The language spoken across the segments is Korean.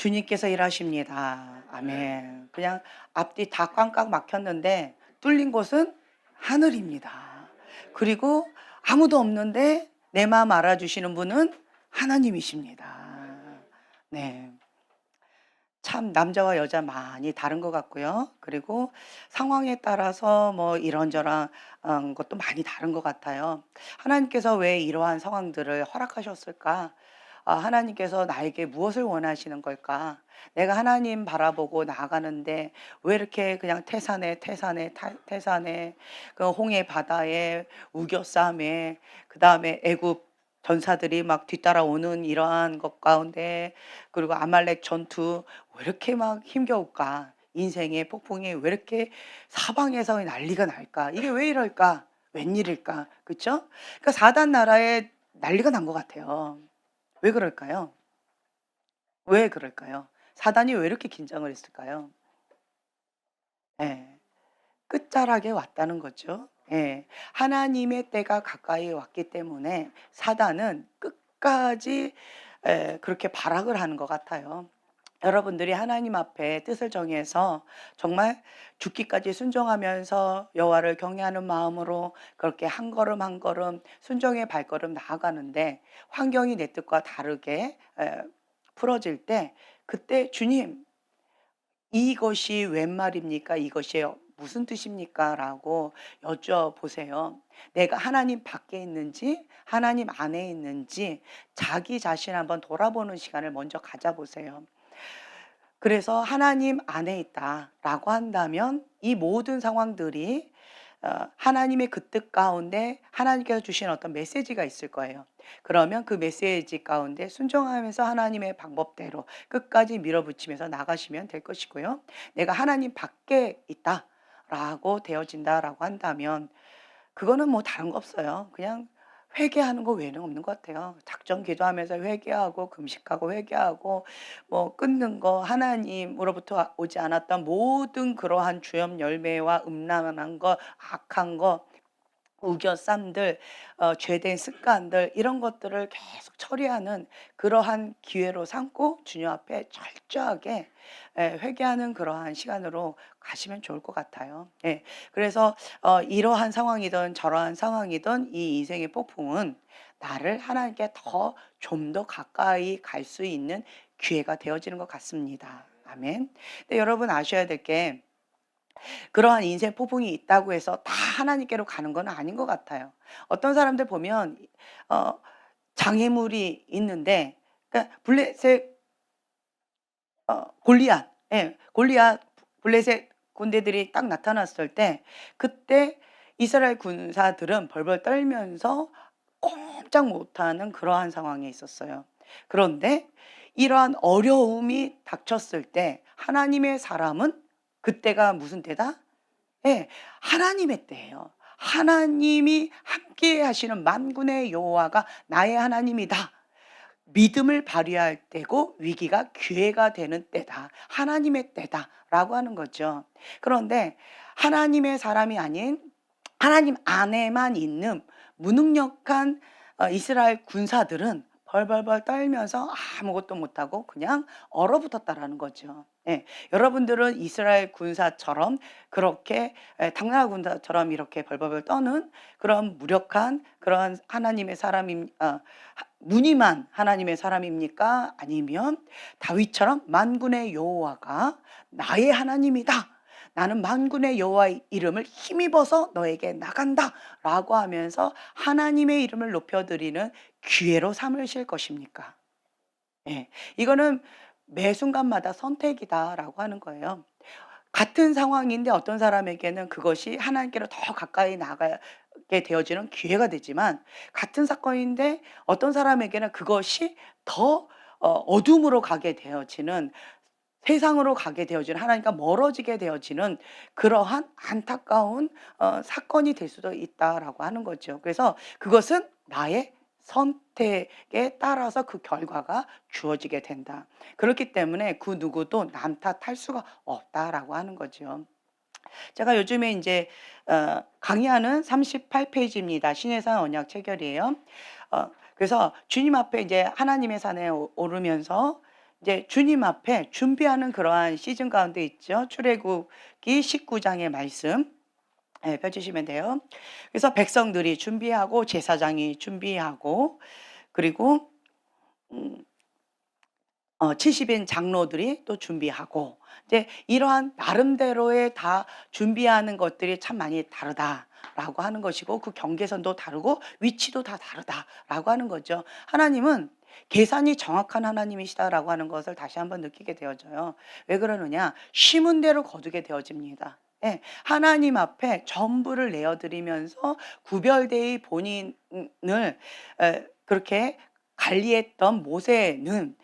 주님께서 일하십니다. 아멘. 그냥 앞뒤 다 꽝꽝 막혔는데 뚫린 곳은 하늘입니다. 그리고 아무도 없는데 내 마음 알아주시는 분은 하나님이십니다. 네. 참 남자와 여자 많이 다른 것 같고요. 그리고 상황에 따라서 뭐 이런저런 것도 많이 다른 것 같아요. 하나님께서 왜 이러한 상황들을 허락하셨을까? 하나님께서 나에게 무엇을 원하시는 걸까? 내가 하나님 바라보고 나아가는데 왜 이렇게 그냥 태산에 그 홍해 바다에 우겨쌈에 그다음에 애굽 전사들이 막 뒤따라오는 이러한 것 가운데 그리고 아말렉 전투 왜 이렇게 막 힘겨울까? 인생의 폭풍이 왜 이렇게 사방에서 난리가 날까? 이게 왜 이럴까? 웬일일까? 그쵸? 그러니까 사단 나라에 난리가 난 것 같아요. 왜 그럴까요? 왜 그럴까요? 사단이 왜 이렇게 긴장을 했을까요? 예. 끝자락에 왔다는 거죠. 예. 하나님의 때가 가까이 왔기 때문에 사단은 끝까지 그렇게 발악을 하는 것 같아요. 여러분들이 하나님 앞에 뜻을 정해서 정말 죽기까지 순종하면서 여호와를 경외하는 마음으로 그렇게 한 걸음 한 걸음 순종의 발걸음 나아가는데 환경이 내 뜻과 다르게 풀어질 때 그때 "주님 이것이 웬 말입니까? 이것이 무슨 뜻입니까?" 라고 여쭤보세요. 내가 하나님 밖에 있는지 하나님 안에 있는지 자기 자신 한번 돌아보는 시간을 먼저 가져 보세요. 그래서 '하나님 안에 있다.'라고 한다면 이 모든 상황들이 하나님의 그 뜻 가운데 하나님께서 주신 어떤 메시지가 있을 거예요. 그러면 그 메시지 가운데 순종하면서 하나님의 방법대로 끝까지 밀어붙이면서 나가시면 될 것이고요. '내가 하나님 밖에 있다.'라고 되어진다라고 한다면 그거는 뭐 다른 거 없어요. 그냥 회개하는 거 외에는 없는 것 같아요. 작정 기도하면서 회개하고 금식하고 회개하고 뭐 끊는 거 하나님으로부터 오지 않았던 모든 그러한 주염 열매와 음란한 거 악한 거 우겨쌈들 죄된 습관들 이런 것들을 계속 처리하는 그러한 기회로 삼고 주님 앞에 철저하게 회개하는 그러한 시간으로 가시면 좋을 것 같아요. 예. 그래서 이러한 상황이든 저러한 상황이든 이 인생의 폭풍은 나를 하나님께 좀 더 가까이 갈 수 있는 기회가 되어지는 것 같습니다. 아멘. 근데 여러분 아셔야 될게 그러한 인생 폭풍이 있다고 해서 다 하나님께로 가는 건 아닌 것 같아요. 어떤 사람들 보면 어 장애물이 있는데 그러니까 블레셋 골리앗 골리앗 블레셋 군대들이 딱 나타났을 때 그때 이스라엘 군사들은 벌벌 떨면서 꼼짝 못하는 그러한 상황에 있었어요. 그런데 이러한 어려움이 닥쳤을 때 하나님의 사람은 그때가 무슨 때다? 예. 하나님의 때예요. 하나님이 함께 하시는 만군의 여호와가 나의 하나님이다. 믿음을 발휘할 때고 위기가 기회가 되는 때다. 하나님의 때다라고 하는 거죠. 그런데 하나님의 사람이 아닌 하나님 안에만 있는 무능력한 이스라엘 군사들은 벌벌벌 떨면서 아무것도 못하고 그냥 얼어붙었다라는 거죠. 예. 여러분들은 이스라엘 군사처럼 그렇게 당나라 군사처럼 이렇게 벌벌벌 떠는 그런 무력한 그런 하나님의 사람임 무늬만 하나님의 사람입니까? 아니면 다윗처럼 만군의 여호와가 나의 하나님이다. 나는 만군의 여호와의 이름을 힘입어서 너에게 나간다라고 하면서 하나님의 이름을 높여드리는 기회로 삼으실 것입니까? 예. 이거는 매 순간마다 선택이다라고 하는 거예요. 같은 상황인데 어떤 사람에게는 그것이 하나님께로 더 가까이 나가게 되어지는 기회가 되지만 같은 사건인데 어떤 사람에게는 그것이 더 어둠으로 가게 되어지는 세상으로 가게 되어지는 하나님과 멀어지게 되어지는 그러한 안타까운 사건이 될 수도 있다라고 하는 거죠. 그래서 그것은 나의 선택에 따라서 그 결과가 주어지게 된다. 그렇기 때문에 그 누구도 남 탓할 수가 없다라고 하는 거죠. 제가 요즘에 인제 강의하는 38 페이지입니다. 신해산 언약 체결이에요. 그래서 주님 앞에 이제 하나님의 산에 오르면서 이제 주님 앞에 준비하는 그러한 시즌 가운데 있죠. 출애굽기 19장의 말씀 예, 펴주시면 돼요. 그래서 백성들이 준비하고 제사장이 준비하고 그리고 음 70인 장로들이 또 준비하고 이제 이러한 나름대로의 다 준비하는 것들이 참 많이 다르다라고 하는 것이고 그 경계선도 다르고 위치도 다 다르다라고 하는 거죠. 하나님은 계산이 정확한 하나님이시다라고 하는 것을 다시 한번 느끼게 되어져요. 왜 그러느냐? 심은 대로 거두게 되어집니다. 예. 하나님 앞에 전부를 내어 드리면서 구별되이 본인을 그렇게 관리했던 모세는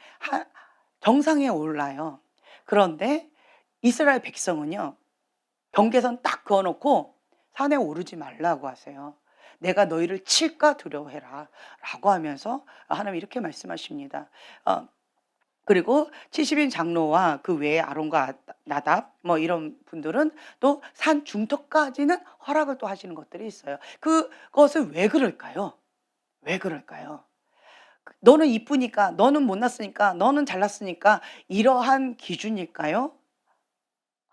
정상에 올라요. 그런데 이스라엘 백성은요. 경계선 딱 그어 놓고 산에 오르지 말라고 하세요. "내가 너희를 칠까 두려워해라." 라고 하면서 하나님이 이렇게 말씀하십니다. 그리고 70인 장로와 그 외에 아론과 나답 뭐 이런 분들은 또 산 중턱까지는 허락을 또 하시는 것들이 있어요. 그것은 왜 그럴까요? 왜 그럴까요? 너는 이쁘니까, 너는 못났으니까, 너는 잘났으니까 이러한 기준일까요?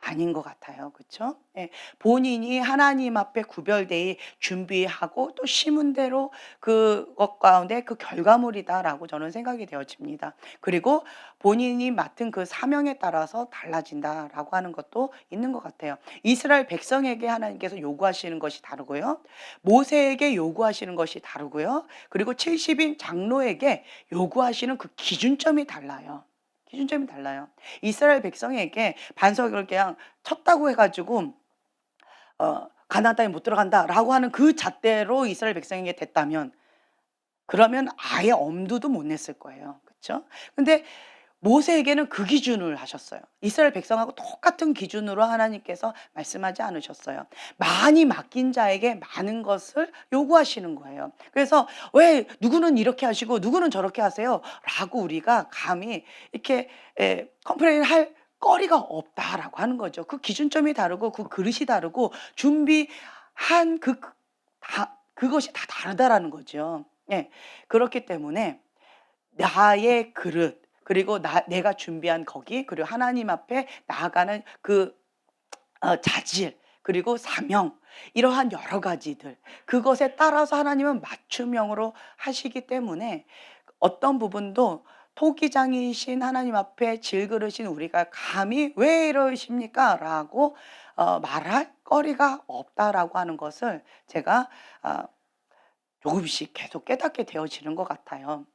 아닌 것 같아요. 그쵸? 예. 본인이 하나님 앞에 구별되이 준비하고 또 심은 대로 그것 가운데 그 결과물이다라고 저는 생각이 되어집니다. 그리고 본인이 맡은 그 사명에 따라서 달라진다라고 하는 것도 있는 것 같아요. 이스라엘 백성에게 하나님께서 요구하시는 것이 다르고요. 모세에게 요구하시는 것이 다르고요. 그리고 70인 장로에게 요구하시는 그 기준점이 달라요. 기준점이 달라요. 이스라엘 백성에게 반석을 그냥 쳤다고 해 가지고 "가나안 땅에 못 들어간다."라고 하는 그 잣대로 이스라엘 백성에게 됐다면 그러면 아예 엄두도 못 냈을 거예요. 그쵸? 근데 모세에게는 그 기준을 하셨어요. 이스라엘 백성하고 똑같은 기준으로 하나님께서 말씀하지 않으셨어요. 많이 맡긴 자에게 많은 것을 요구하시는 거예요. 그래서 "왜 누구는 이렇게 하시고 누구는 저렇게 하세요?" 라고 우리가 감히 이렇게 컴플레인할 거리가 없다라고 하는 거죠. 그 기준점이 다르고 그 그릇이 다르고 준비한 그것이 다 다르다라는 거죠. 예. 그렇기 때문에 나의 그릇 그리고 내가 준비한 거기 그리고 하나님 앞에 나아가는 그 자질 그리고 사명 이러한 여러 가지들 그것에 따라서 하나님은 맞춤형으로 하시기 때문에 어떤 부분도 토기장이신 하나님 앞에 질그릇인 우리가 감히 "왜 이러십니까?" 라고 말할 거리가 없다라고 하는 것을 제가 아 조금씩 계속 깨닫게 되어지는 것 같아요.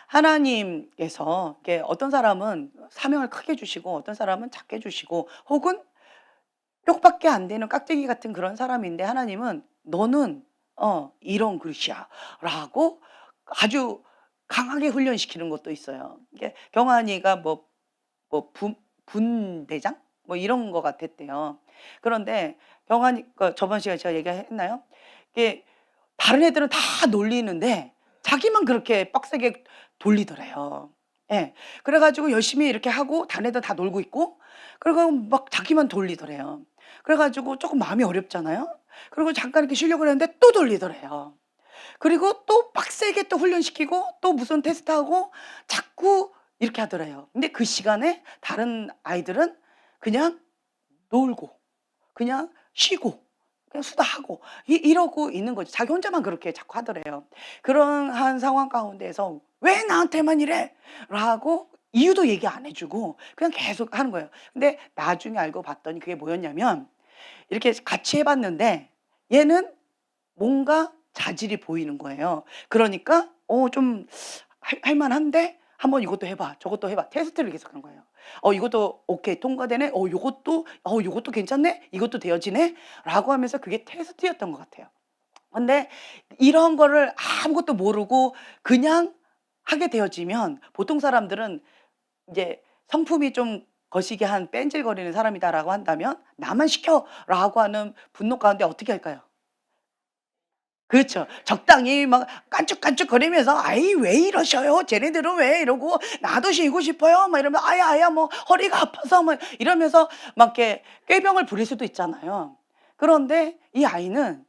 하나님께서 이렇게 어떤 사람은 사명을 크게 주시고 어떤 사람은 작게 주시고 혹은 뾱밖에 안 되는 깍쟁이 같은 그런 사람인데 하나님은 "너는 이런 그릇이야."라고 아주 강하게 훈련시키는 것도 있어요. 이게 경환이가 분대장 뭐 이런 거 같았대요. 그런데 경환이 저번 시간에 제가 얘기했나요? 이게 다른 애들은 다 놀리는데 자기만 그렇게 빡세게 돌리더래요. 예. 그래 가지고 열심히 이렇게 하고 다른 애들 다 놀고 있고 그리고 막 자기만 돌리더래요. 그래 가지고 쪼끔 마음이 어렵잖아요. 그리고 잠깐 이렇게 쉬려고 그랬는데 또 돌리더래요. 그리고 또 빡세게 또 훈련시키고 또 무슨 테스트하고 자꾸 이렇게 하더래요. 근데 그 시간에 다른 아이들은 그냥 놀고 그냥 쉬고 그냥 수다하고 이러고 있는 거지. 자기 혼자만 그렇게 자꾸 하더래요. 그러한 상황 가운데에서 "왜 나한테만 이래?" 라고 이유도 얘기 안 해 주고 그냥 계속 하는 거예요. 근데 나중에 알고 봤더니 그게 뭐였냐면 이렇게 같이 해 봤는데 얘는 뭔가 자질이 보이는 거예요. 그러니까 좀 할 만한데 한번 이것도 해 봐. 저것도 해 봐. 테스트를 계속한 거예요. 이것도 오케이 통과되네. 요것도 괜찮네. 이것도 되어지네.'라고 하면서 그게 테스트였던 것 같아요. 근데 이런 거를 아무것도 모르고 그냥 하게 되어지면 보통 사람들은 이제 성품이 좀 거시기 한 뺀질거리는 사람이다라고 한다면 '나만 시켜.'라고 하는 분노 가운데 어떻게 할까요? 그렇죠. 적당히 막 깐죽깐죽거리면서 "아이 왜 이러셔요? 쟤네들은 왜 이러고 나도 쉬고 싶어요." 막 이러면 "아야, 아야 뭐 허리가 아파서." 뭐 이러면서 막 이렇게 꾀병을 부릴 수도 있잖아요. 그런데 이 아이는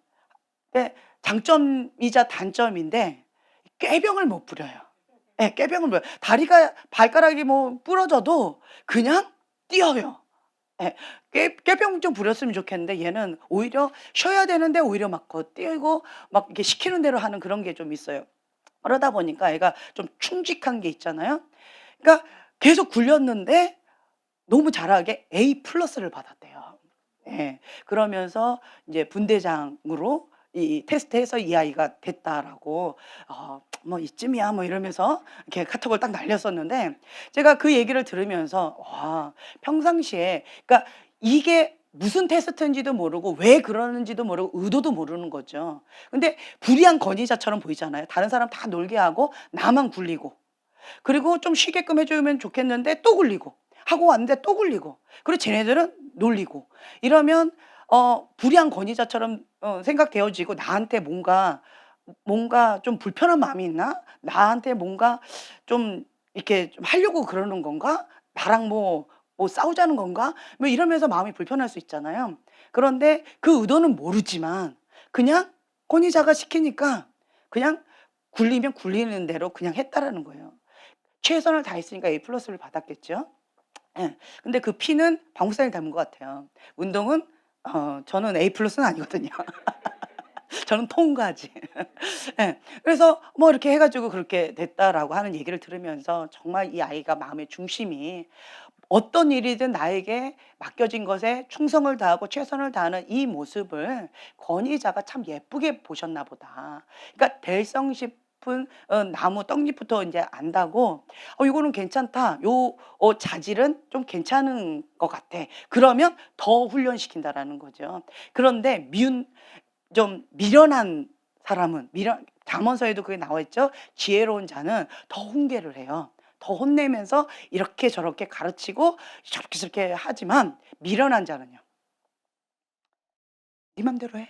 장점이자 단점인데 꾀병을 못 부려요. 예, 꾀병을 부려요. 다리가 발가락이 뭐 부러져도 그냥 뛰어요. 예. 꾀병 좀 부렸으면 좋겠는데 얘는 오히려 쉬어야 되는데 오히려 막 뛰고 막 이렇게 시키는 대로 하는 그런 게 좀 있어요. 그러다 보니까 애가 좀 충직한 게 있잖아요. 그러니까 계속 굴렸는데 너무 잘하게 A 플러스를 받았대요. 예. 그러면서 인제 분대장으로 이 테스트해서 "이 아이가 됐다."라고 뭐 "이쯤이야." 뭐 이러면서 이렇게 카톡을 딱 날렸었는데 제가 그 얘기를 들으면서 와, 평상시에 그러니까 이게 무슨 테스트인지도 모르고 왜 그러는지도 모르고 의도도 모르는 거죠. 근데 불의한 권위자처럼 보이잖아요. 다른 사람 다 놀게 하고 나만 굴리고, 그리고 좀 쉬게끔 해 주면 좋겠는데 또 굴리고, 하고 왔는데 또 굴리고, 그리고 쟤네들은 놀리고, 이러면 불의한 권위자처럼 생각되어지고 나한테 뭔가 좀 불편한 마음이 있나? 나한테 뭔가 좀 이렇게 좀 하려고 그러는 건가? 나랑 뭐 싸우자는 건가? 뭐 이러면서 마음이 불편할 수 있잖아요. 그런데 그 의도는 모르지만 그냥 권위자가 시키니까 그냥 굴리면 굴리는 대로 그냥 했다라는 거예요. 최선을 다했으니까 A 플러스를 받았겠죠. 예. 근데 그 P는 방울상이 닮은 것 같아요. 운동은 저는 A 플러스는 아니거든요. 저는 통과지. 예. 그래서 뭐 이렇게 해 가지고 그렇게 됐다라고 하는 얘기를 들으면서 정말 이 아이가 마음의 중심이 어떤 일이든 나에게 맡겨진 것에 충성을 다하고 최선을 다하는 이 모습을 권위자가 참 예쁘게 보셨나 보다. 그러니까 될성 싶은 나무 떡잎부터 인제 안다고 이거는 괜찮다. 요 자질은 좀 괜찮은 것 같아. 그러면 더 훈련시킨다라는 거죠. 그런데 좀 미련한 사람은 잠언서에도 그게 나와 있죠. 지혜로운 자는 더 훈계를 해요. 더 혼내면서 이렇게 저렇게 가르치고 저렇게 저렇게 하지만 미련한 자는요. "네 맘대로 해."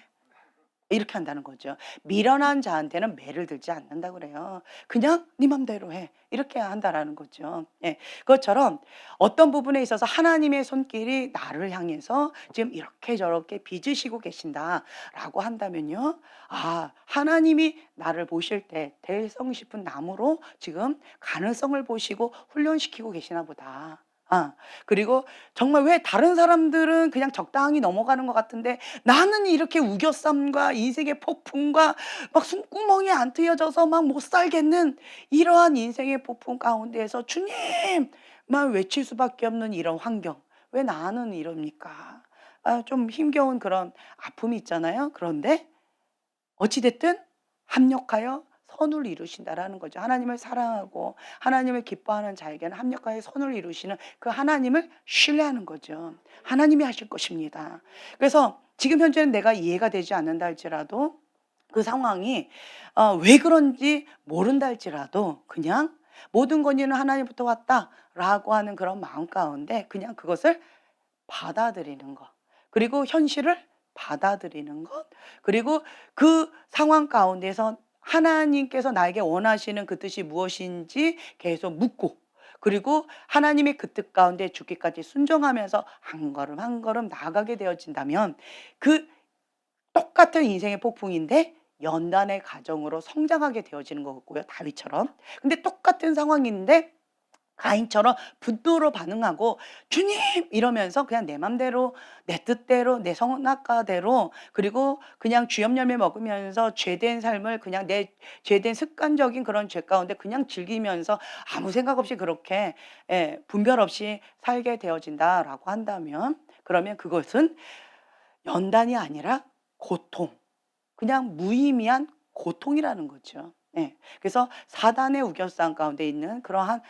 이렇게 한다는 거죠. 미련한 자한테는 매를 들지 않는다 그래요. "그냥 네 맘대로 해." 이렇게 한다라는 거죠. 예. 그것처럼 어떤 부분에 있어서 하나님의 손길이 나를 향해서 지금 이렇게 저렇게 빚으시고 계신다라고 한다면요. 아, 하나님이 나를 보실 때 대성 싶은 나무로 지금 가능성을 보시고 훈련시키고 계시나 보다. 아, 그리고 정말 왜 다른 사람들은 그냥 적당히 넘어가는 것 같은데 나는 이렇게 우겨쌈과 인생의 폭풍과 막 숨구멍이 안 트여져서 막 못 살겠는 이러한 인생의 폭풍 가운데에서 주님만 외칠 수밖에 없는 이런 환경. 왜 나는 이럽니까? 좀 힘겨운 그런 아픔이 있잖아요. 그런데 어찌 됐든 합력하여 선을 이루신다라는 거죠. 하나님을 사랑하고 하나님을 기뻐하는 자에게는 합력하여 선을 이루시는 그 하나님을 신뢰하는 거죠. 하나님이 하실 것입니다. 그래서 지금 현재는 내가 이해가 되지 않는다 할지라도 그 상황이 왜 그런지 모른다 할지라도 그냥 '모든 권위는 하나님부터 왔다.'라고 하는 그런 마음 가운데 그냥 그것을 받아들이는 것. 그리고 현실을 받아들이는 것. 그리고 그 상황 가운데서 하나님께서 나에게 원하시는 그 뜻이 무엇인지 계속 묻고, 그리고 하나님의 그 뜻 가운데 죽기까지 순종하면서 한 걸음 한 걸음 나아가게 되어진다면 그 똑같은 인생의 폭풍인데 연단의 과정으로 성장하게 되어지는 거고요, 다윗처럼. 근데 똑같은 상황인데 가인처럼 분노로 반응하고 "주님!" 이러면서 그냥 내 맘대로 내 뜻대로 내 선악과대로, 그리고 그냥 쥐염염에 먹으면서 죄된 삶을 그냥 내 죄된 습관적인 그런 죄 가운데 그냥 즐기면서 아무 생각 없이 그렇게 분별 없이 살게 되어진다라고 한다면 그러면 그것은 연단이 아니라 고통, 그냥 무의미한 고통이라는 거죠. 예. 그래서 사단의 우겨싸움 가운데 있는 그러한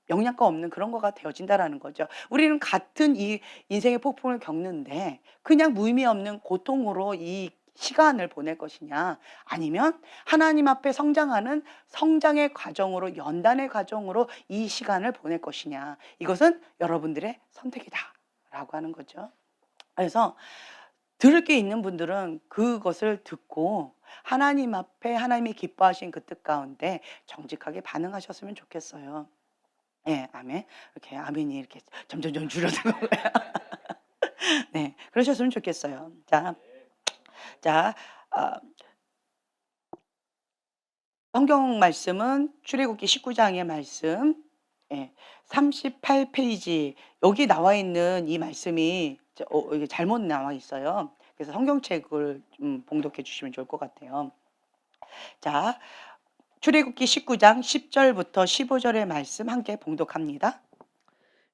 영양가 없는 그런 거가 되어진다라는 거죠. 우리는 같은 이 인생의 폭풍을 겪는데 그냥 무의미 없는 고통으로 이 시간을 보낼 것이냐, 아니면 하나님 앞에 성장하는 성장의 과정으로, 연단의 과정으로 이 시간을 보낼 것이냐. 이것은 여러분들의 선택이다라고 하는 거죠. 그래서 들을 게 있는 분들은 그것을 듣고 하나님 앞에 하나님이 기뻐하신 그 뜻 가운데 정직하게 반응하셨으면 좋겠어요. 예. 아멘. 이렇게 아멘이 이렇게 점점점 줄어드는 거예요. 네. 그러셨으면 좋겠어요. 자, 자, 어 성경 말씀은 출애굽기 19장의 말씀, 예, 38 페이지 여기 나와 있는 이 말씀이 이게 잘못 나와 있어요. 그래서 성경책을 좀 봉독해 주시면 좋을 것 같아요. 자, 출애굽기 19장 10절부터 15절의 말씀 함께 봉독합니다.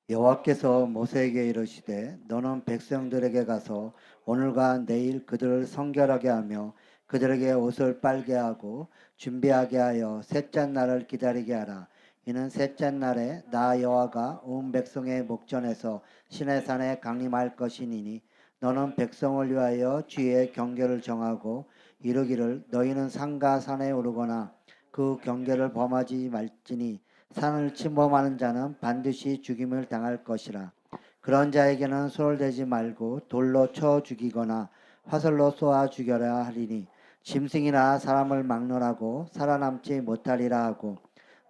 여호와께서 모세에게 이르시되 너는 백성들에게 가서 오늘과 내일 그들을 성결하게 하며 그들에게 옷을 빨게 하고 준비하게 하여 셋째 날을 기다리게 하라. 이는 셋째 날에 나 여호와가 온 백성의 목전에서 시내산에 강림할 것이니니 너는 백성을 위하여 주의 경계를 정하고 이르기를 너희는 산과 산에 오르거나 그 경계를 범하지 말지니 산을 침범하는 자는 반드시 죽임을 당할 것이라. 그런 자에게는 손을 대지 말고 돌로 쳐 죽이거나 화살로 쏘아 죽여라 하리니 짐승이나 사람을 막론하고 살아남지 못하리라 하고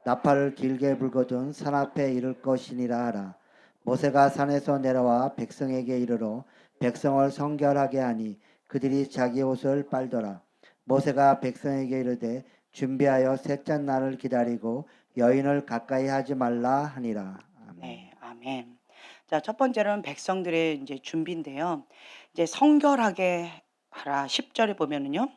나팔을 길게 불거든 산 앞에 이를 것이니라 하라. 모세가 산에서 내려와 백성에게 이르러 백성을 성결하게 하니 그들이 자기 옷을 빨더라. 모세가 백성에게 이르되 준비하여 셋째 날을 기다리고 여인을 가까이 하지 말라 하니라. 아멘. 네, 아멘. 자, 첫 번째로는 백성들의 이제 준비인데요. 이제 성결하게 하라 10절에 보면은요.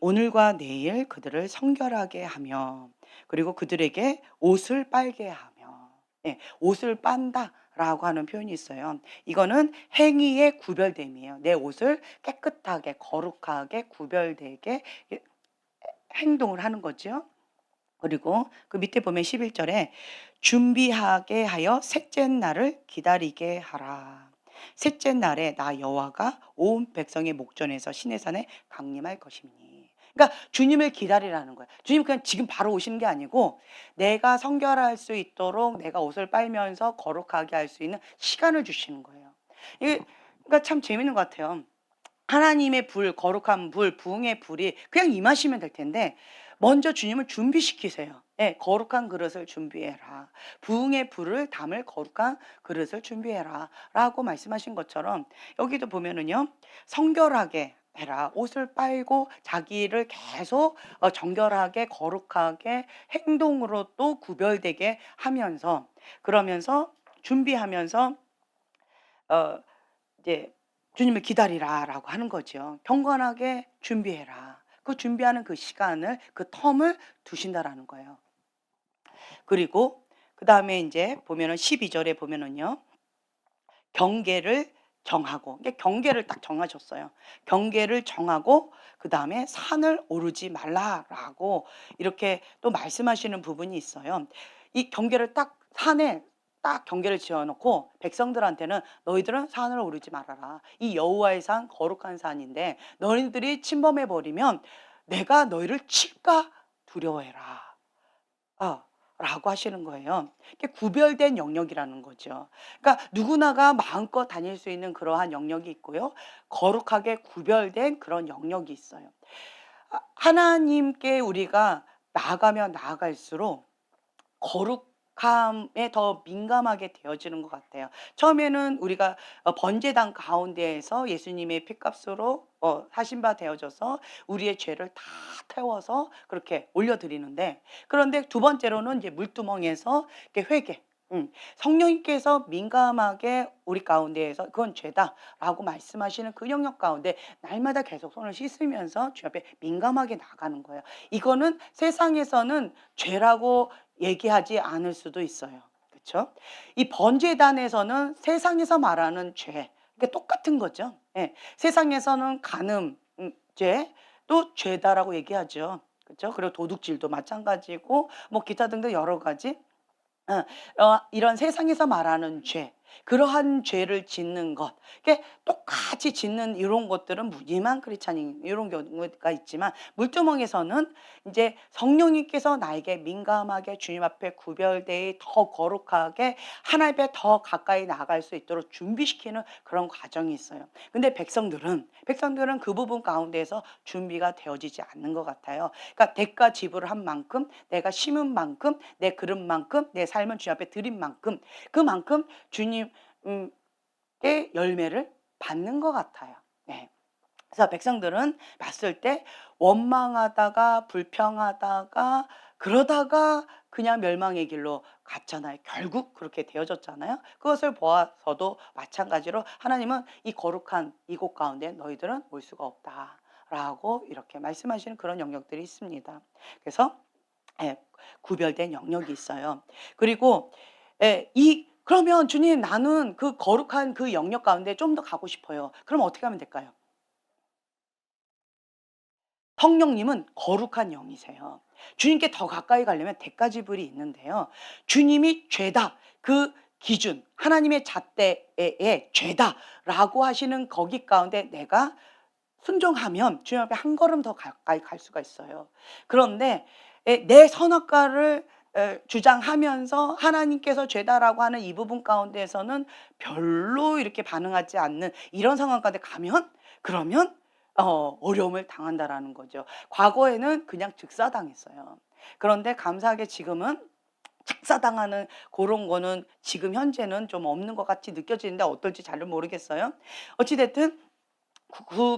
오늘과 내일 그들을 성결하게 하며 그리고 그들에게 옷을 빨게 하며, 예, 옷을 빤다라고 하는 표현이 있어요. 이거는 행위의 구별됨이에요. 내 옷을 깨끗하게 거룩하게 구별되게 행동을 하는 거죠. 그리고 그 밑에 보면 11절에 준비하게 하여 셋째 날을 기다리게 하라. 셋째 날에 나 여호와가 온 백성의 목전에서 시내산에 강림할 것이니. 그러니까 주님을 기다리라는 거예요. 주님 그냥 지금 바로 오시는 게 아니고 내가 성결할 수 있도록 내가 옷을 빨면서 거룩하게 할 수 있는 시간을 주시는 거예요. 이게 그러니까 참 재밌는 것 같아요. 하나님의 불, 거룩한 불, 부흥의 불이 그냥 임하시면 될 텐데 먼저 주님을 준비시키세요. 예, 거룩한 그릇을 준비해라. 부흥의 불을 담을 거룩한 그릇을 준비해라. 라고 말씀하신 것처럼 여기도 보면은요. 성결하게 해라. 옷을 빨고 자기를 계속 정결하게 거룩하게 행동으로 또 구별되게 하면서 그러면서 준비하면서 어 이제 주님을 기다리라라고 하는 거죠. 경건하게 준비해라. 그 준비하는 그 시간을 그 텀을 두신다라는 거예요. 그리고 그다음에 이제 보면은 12절에 보면은요. 경계를 정하고 이게 경계를 딱 정하셨어요. 경계를 정하고 그다음에 산을 오르지 말라라고 이렇게 또 말씀하시는 부분이 있어요. 이 경계를 딱 산에 딱 경계를 지어 놓고 백성들한테는 너희들은 산을 오르지 말아라. 이 여호와의 산 거룩한 산인데 너희들이 침범해 버리면 내가 너희를 칠까 두려워해라. 아, 라고 하시는 거예요. 이게 구별된 영역이라는 거죠. 그러니까 누구나가 마음껏 다닐 수 있는 그러한 영역이 있고요. 거룩하게 구별된 그런 영역이 있어요. 하나님께 우리가 나아가면 나아갈수록 거룩함에 더 민감하게 되어지는 것 같아요. 처음에는 우리가 번제단 가운데에서 예수님의 피값으로 하신 바 되어져서 우리의 죄를 다 태워서 그렇게 올려드리는데 그런데 두 번째로는 이제 물두멍에서 이렇게 회개 성령님께서 민감하게 우리 가운데에서 "그건 죄다."라고 말씀하시는 그 영역 가운데 날마다 계속 손을 씻으면서 주 앞에 민감하게 나가는 거예요. 이거는 세상에서는 죄라고 얘기하지 않을 수도 있어요. 그쵸? 이 번제단에서는 세상에서 말하는 죄 그게 똑같은 거죠. 예. 세상에서는 간음 죄 또 죄다라고 얘기하죠. 그쵸? 그리고 도둑질도 마찬가지고 뭐 기타 등등 여러 가지 이런 세상에서 말하는 죄, 그러한 죄를 짓는 것, 이게 똑같이 짓는 이런 것들은 무지만 크리스찬인 이런 경우가 있지만 물두멍에서는 이제 성령님께서 나에게 민감하게 주님 앞에 구별되어 더 거룩하게 하나님 앞에 더 가까이 나아갈 수 있도록 준비시키는 그런 과정이 있어요. 근데 백성들은 그 부분 가운데에서 준비가 되어지지 않는 것 같아요. 그러니까 대가 지불을 한 만큼 내가 심은 만큼 내 그릇만큼 내 삶은 주님 앞에 드린 만큼 그만큼 주님께 열매를 받는 것 같아요. 네. 그래서 백성들은 봤을 때 원망하다가 불평하다가 그러다가 그냥 멸망의 길로 갔잖아요. 결국 그렇게 되어졌잖아요. 그것을 보아서도 마찬가지로 하나님은 이 거룩한 이곳 가운데 너희들은 올 수가 없다라고 이렇게 말씀하시는 그런 영역들이 있습니다. 그래서 예, 구별된 영역이 있어요. 그리고 그러면 주님 나는 그 거룩한 그 영역 가운데 좀 더 가고 싶어요. 그럼 어떻게 하면 될까요? 성령님은 거룩한 영이세요. 주님께 더 가까이 가려면 대가지불이 있는데요. 주님이 죄다 그 기준 하나님의 잣대에 죄다라고 하시는 거기 가운데 내가 순종하면 주님 앞에 한 걸음 더 가까이 갈 수가 있어요. 그런데 내 선악과를 주장하면서 하나님께서 죄다라고 하는 이 부분 가운데에서는 별로 이렇게 반응하지 않는 이런 상황 가운데 가면 그러면 어려움을 당한다라는 거죠. 과거에는 그냥 즉사당했어요. 그런데 감사하게 지금은 즉사당하는 그런 거는 지금 현재는 좀 없는 것 같이 느껴지는데 어떨지 잘 모르겠어요. 어찌 됐든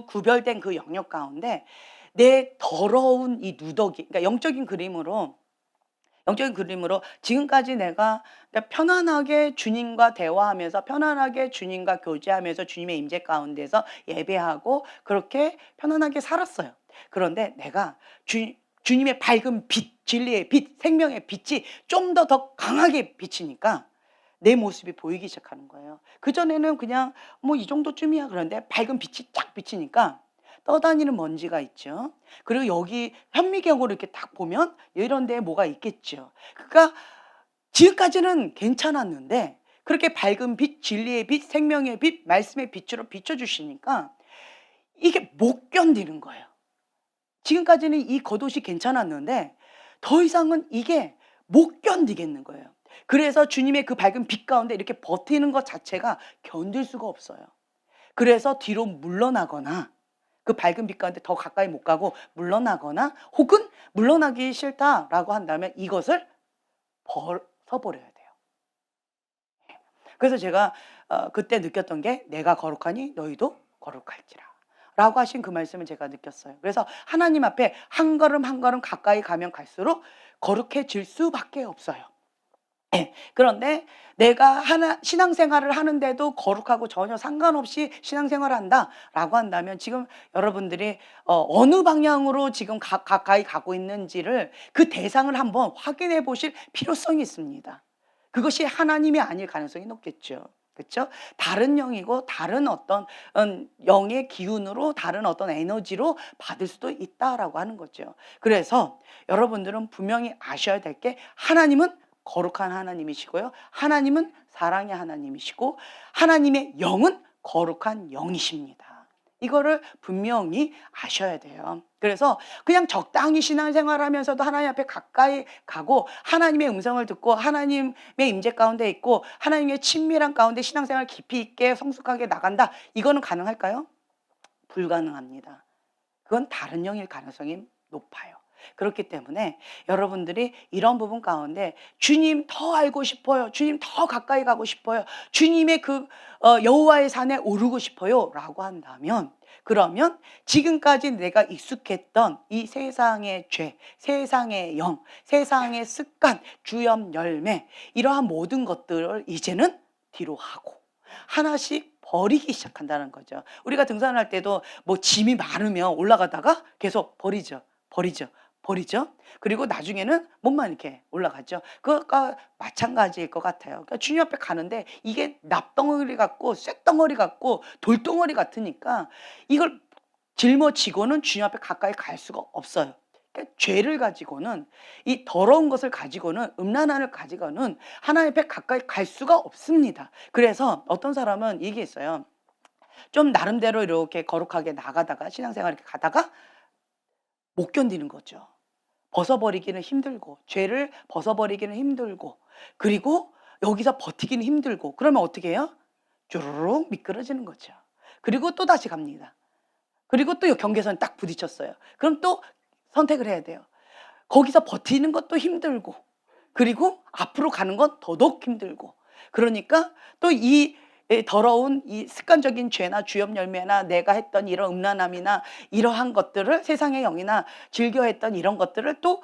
구별된 그 영역 가운데 내 더러운 이 누더기 그러니까 영적인 그림으로 지금까지 내가 그러니까 편안하게 주님과 대화하면서 편안하게 주님과 교제하면서 주님의 임재 가운데서 예배하고 그렇게 편안하게 살았어요. 그런데 내가 주님의 밝은 빛, 진리의 빛, 생명의 빛이 좀 더 강하게 비치니까 내 모습이 보이기 시작하는 거예요. 그전에는 그냥 뭐 이 정도쯤이야. 그런데 밝은 빛이 쫙 비치니까 떠다니는 먼지가 있죠. 그리고 여기 현미경으로 이렇게 딱 보면 이런 데에 뭐가 있겠죠. 그러니까 지금까지는 괜찮았는데 그렇게 밝은 빛, 진리의 빛, 생명의 빛, 말씀의 빛으로 비춰주시니까 이게 못 견디는 거예요. 지금까지는 이 겉옷이 괜찮았는데 더 이상은 이게 못 견디겠는 거예요. 그래서 주님의 그 밝은 빛 가운데 이렇게 버티는 것 자체가 견딜 수가 없어요. 그래서 뒤로 물러나거나 그 밝은 빛 가운데 더 가까이 못 가고 물러나거나 혹은 물러나기 싫다라고 한다면 이것을 벗어버려야 돼요. 그래서 제가 그때 느꼈던 게 내가 거룩하니 너희도 거룩할지라 라고 하신 그 말씀을 제가 느꼈어요. 그래서 하나님 앞에 한 걸음 한 걸음 가까이 가면 갈수록 거룩해질 수밖에 없어요. 그런데 내가 신앙생활을 하는데도 거룩하고 전혀 상관없이 신앙생활을 한다라고 한다면 지금 여러분들이 어느 방향으로 지금 가까이 가고 있는지를 그 대상을 한번 확인해 보실 필요성이 있습니다. 그것이 하나님이 아닐 가능성이 높겠죠. 그렇죠? 다른 영이고 다른 어떤 영의 기운으로 다른 어떤 에너지로 받을 수도 있다라고 하는 거죠. 그래서 여러분들은 분명히 아셔야 될 게 하나님은 거룩한 하나님이시고요. 하나님은 사랑의 하나님이시고 하나님의 영은 거룩한 영이십니다. 이거를 분명히 아셔야 돼요. 그래서 그냥 적당히 신앙생활하면서도 하나님 앞에 가까이 가고 하나님의 음성을 듣고 하나님의 임재 가운데 있고 하나님의 친밀한 가운데 신앙생활 깊이 있게 성숙하게 나간다. 이거는 가능할까요? 불가능합니다. 그건 다른 영일 가능성이 높아요. 그렇기 때문에 여러분들이 이런 부분 가운데 주님 더 알고 싶어요. 주님 더 가까이 가고 싶어요. 주님의 그 여호와의 산에 오르고 싶어요. 라고 한다면 그러면 지금까지 내가 익숙했던 이 세상의 죄, 세상의 영, 세상의 습관, 주염 열매 이러한 모든 것들을 이제는 뒤로 하고 하나씩 버리기 시작한다는 거죠. 우리가 등산할 때도 뭐 짐이 많으면 올라가다가 계속 버리죠. 그리고 나중에는 몸만 이렇게 올라가죠. 그것과 마찬가지일 것 같아요. 그러니까 주님 앞에 가는데 이게 납덩어리 같고 쇳덩어리 같고 돌덩어리 같으니까 이걸 짊어지고는 주님 앞에 가까이 갈 수가 없어요. 그러니까 죄를 가지고는 이 더러운 것을 가지고는 음란함을 가지고는 하나님 앞에 가까이 갈 수가 없습니다. 그래서 어떤 사람은 이게 있어요. 좀 나름대로 이렇게 거룩하게 나가다가 신앙생활 이렇게 가다가 못 견디는 거죠. 벗어버리기는 힘들고 죄를 벗어버리기는 힘들고 그리고 여기서 버티기는 힘들고 그러면 어떻게 해요? 쭈루룩 미끄러지는 거죠. 그리고 또다시 갑니다. 그리고 또 경계선 딱 부딪혔어요. 그럼 또 선택을 해야 돼요. 거기서 버티는 것도 힘들고 그리고 앞으로 가는 건 더더욱 힘들고 그러니까 또 이 더러운 이 습관적인 죄나 주엽 열매나 내가 했던 이런 음란함이나 이러한 것들을 세상의 영이나 즐겨 했던 이런 것들을 또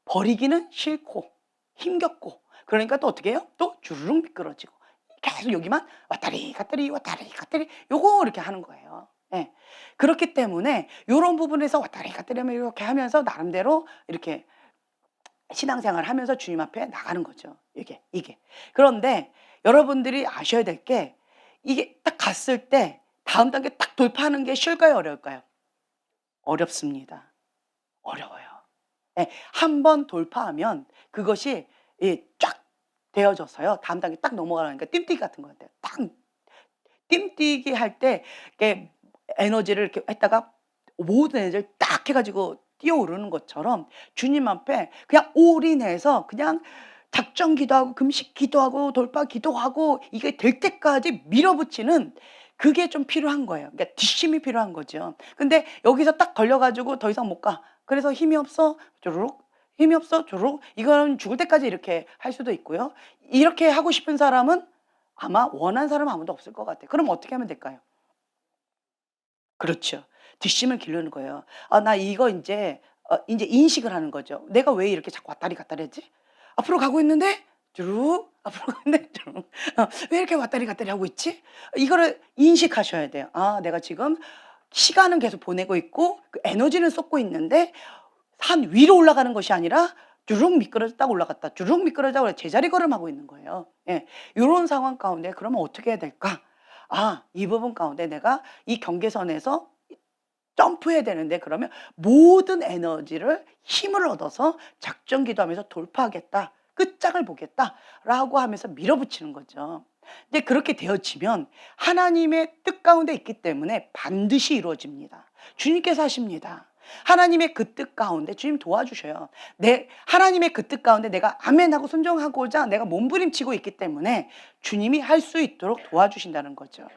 버리기는 싫고 힘겹고 그러니까 또 어떻게 해요? 또 주르륵 미끄러지고 계속 여기만 왔다리 갔다리 왔다리 갔다리 요거 이렇게 하는 거예요. 예. 그렇기 때문에 요런 부분에서 왔다리 갔다리 하면 이렇게 하면서 나름대로 이렇게 신앙생활을 하면서 주님 앞에 나가는 거죠. 이게. 그런데 여러분들이 아셔야 될 게 이게 딱 갔을 때 다음 단계 딱 돌파하는 게 쉬울까요? 어려울까요? 어렵습니다. 어려워요. 예. 한 번 돌파하면 그것이 쫙 되어져서요. 다음 단계 딱 넘어가니까 뜀뛰기 같은 것 같아요. 딱 뜀뛰기 할 때 이렇게 에너지를 이렇게 했다가 모든 에너지를 딱 해 가지고 뛰어오르는 것처럼 주님 앞에 그냥 올인해서 그냥 작정 기도하고 금식 기도하고 돌파 기도하고 이게 될 때까지 밀어붙이는 그게 좀 필요한 거예요. 그러니까 뒷심이 필요한 거죠. 근데 여기서 딱 걸려 가지고 더 이상 못 가. 그래서 힘이 없어. 쪼르륵. 힘이 없어. 쪼르륵. 이거는 죽을 때까지 이렇게 할 수도 있고요. 이렇게 하고 싶은 사람은 아마 원하는 사람은 아무도 없을 것 같아요. 그럼 어떻게 하면 될까요? 그렇죠. 뒷심을 기르는 거예요. 아 나 이거 인제 인식을 하는 거죠. '내가 왜 이렇게 자꾸 왔다리 갔다리 하지? 앞으로 가고 있는데 쭉 앞으로 가는데 쭉 왜 이렇게 왔다리 갔다리 하고 있지?' 이거를 인식하셔야 돼요. '아 내가 지금 시간은 계속 보내고 있고 그 에너지는 쏟고 있는데 산 위로 올라가는 것이 아니라 주룩 미끄러졌다가 올라갔다 주룩 미끄러졌다가 제자리 걸음하고 있는 거예요.' 예. 요런 상황 가운데 그러면 어떻게 해야 될까? 아 이 부분 가운데 내가 이 경계선에서 점프해야 되는데 그러면 모든 에너지를 힘을 얻어서 작전 기도하면서 '돌파하겠다. 끝장을 보겠다.'라고 하면서 밀어붙이는 거죠. 근데 그렇게 되어지면 하나님의 뜻 가운데 있기 때문에 반드시 이루어집니다. 주님께서 하십니다. 하나님의 그 뜻 가운데 주님 도와주셔요. 하나님의 그 뜻 가운데 내가 아멘하고 순종하고자 내가 몸부림치고 있기 때문에 주님이 할 수 있도록 도와주신다는 거죠.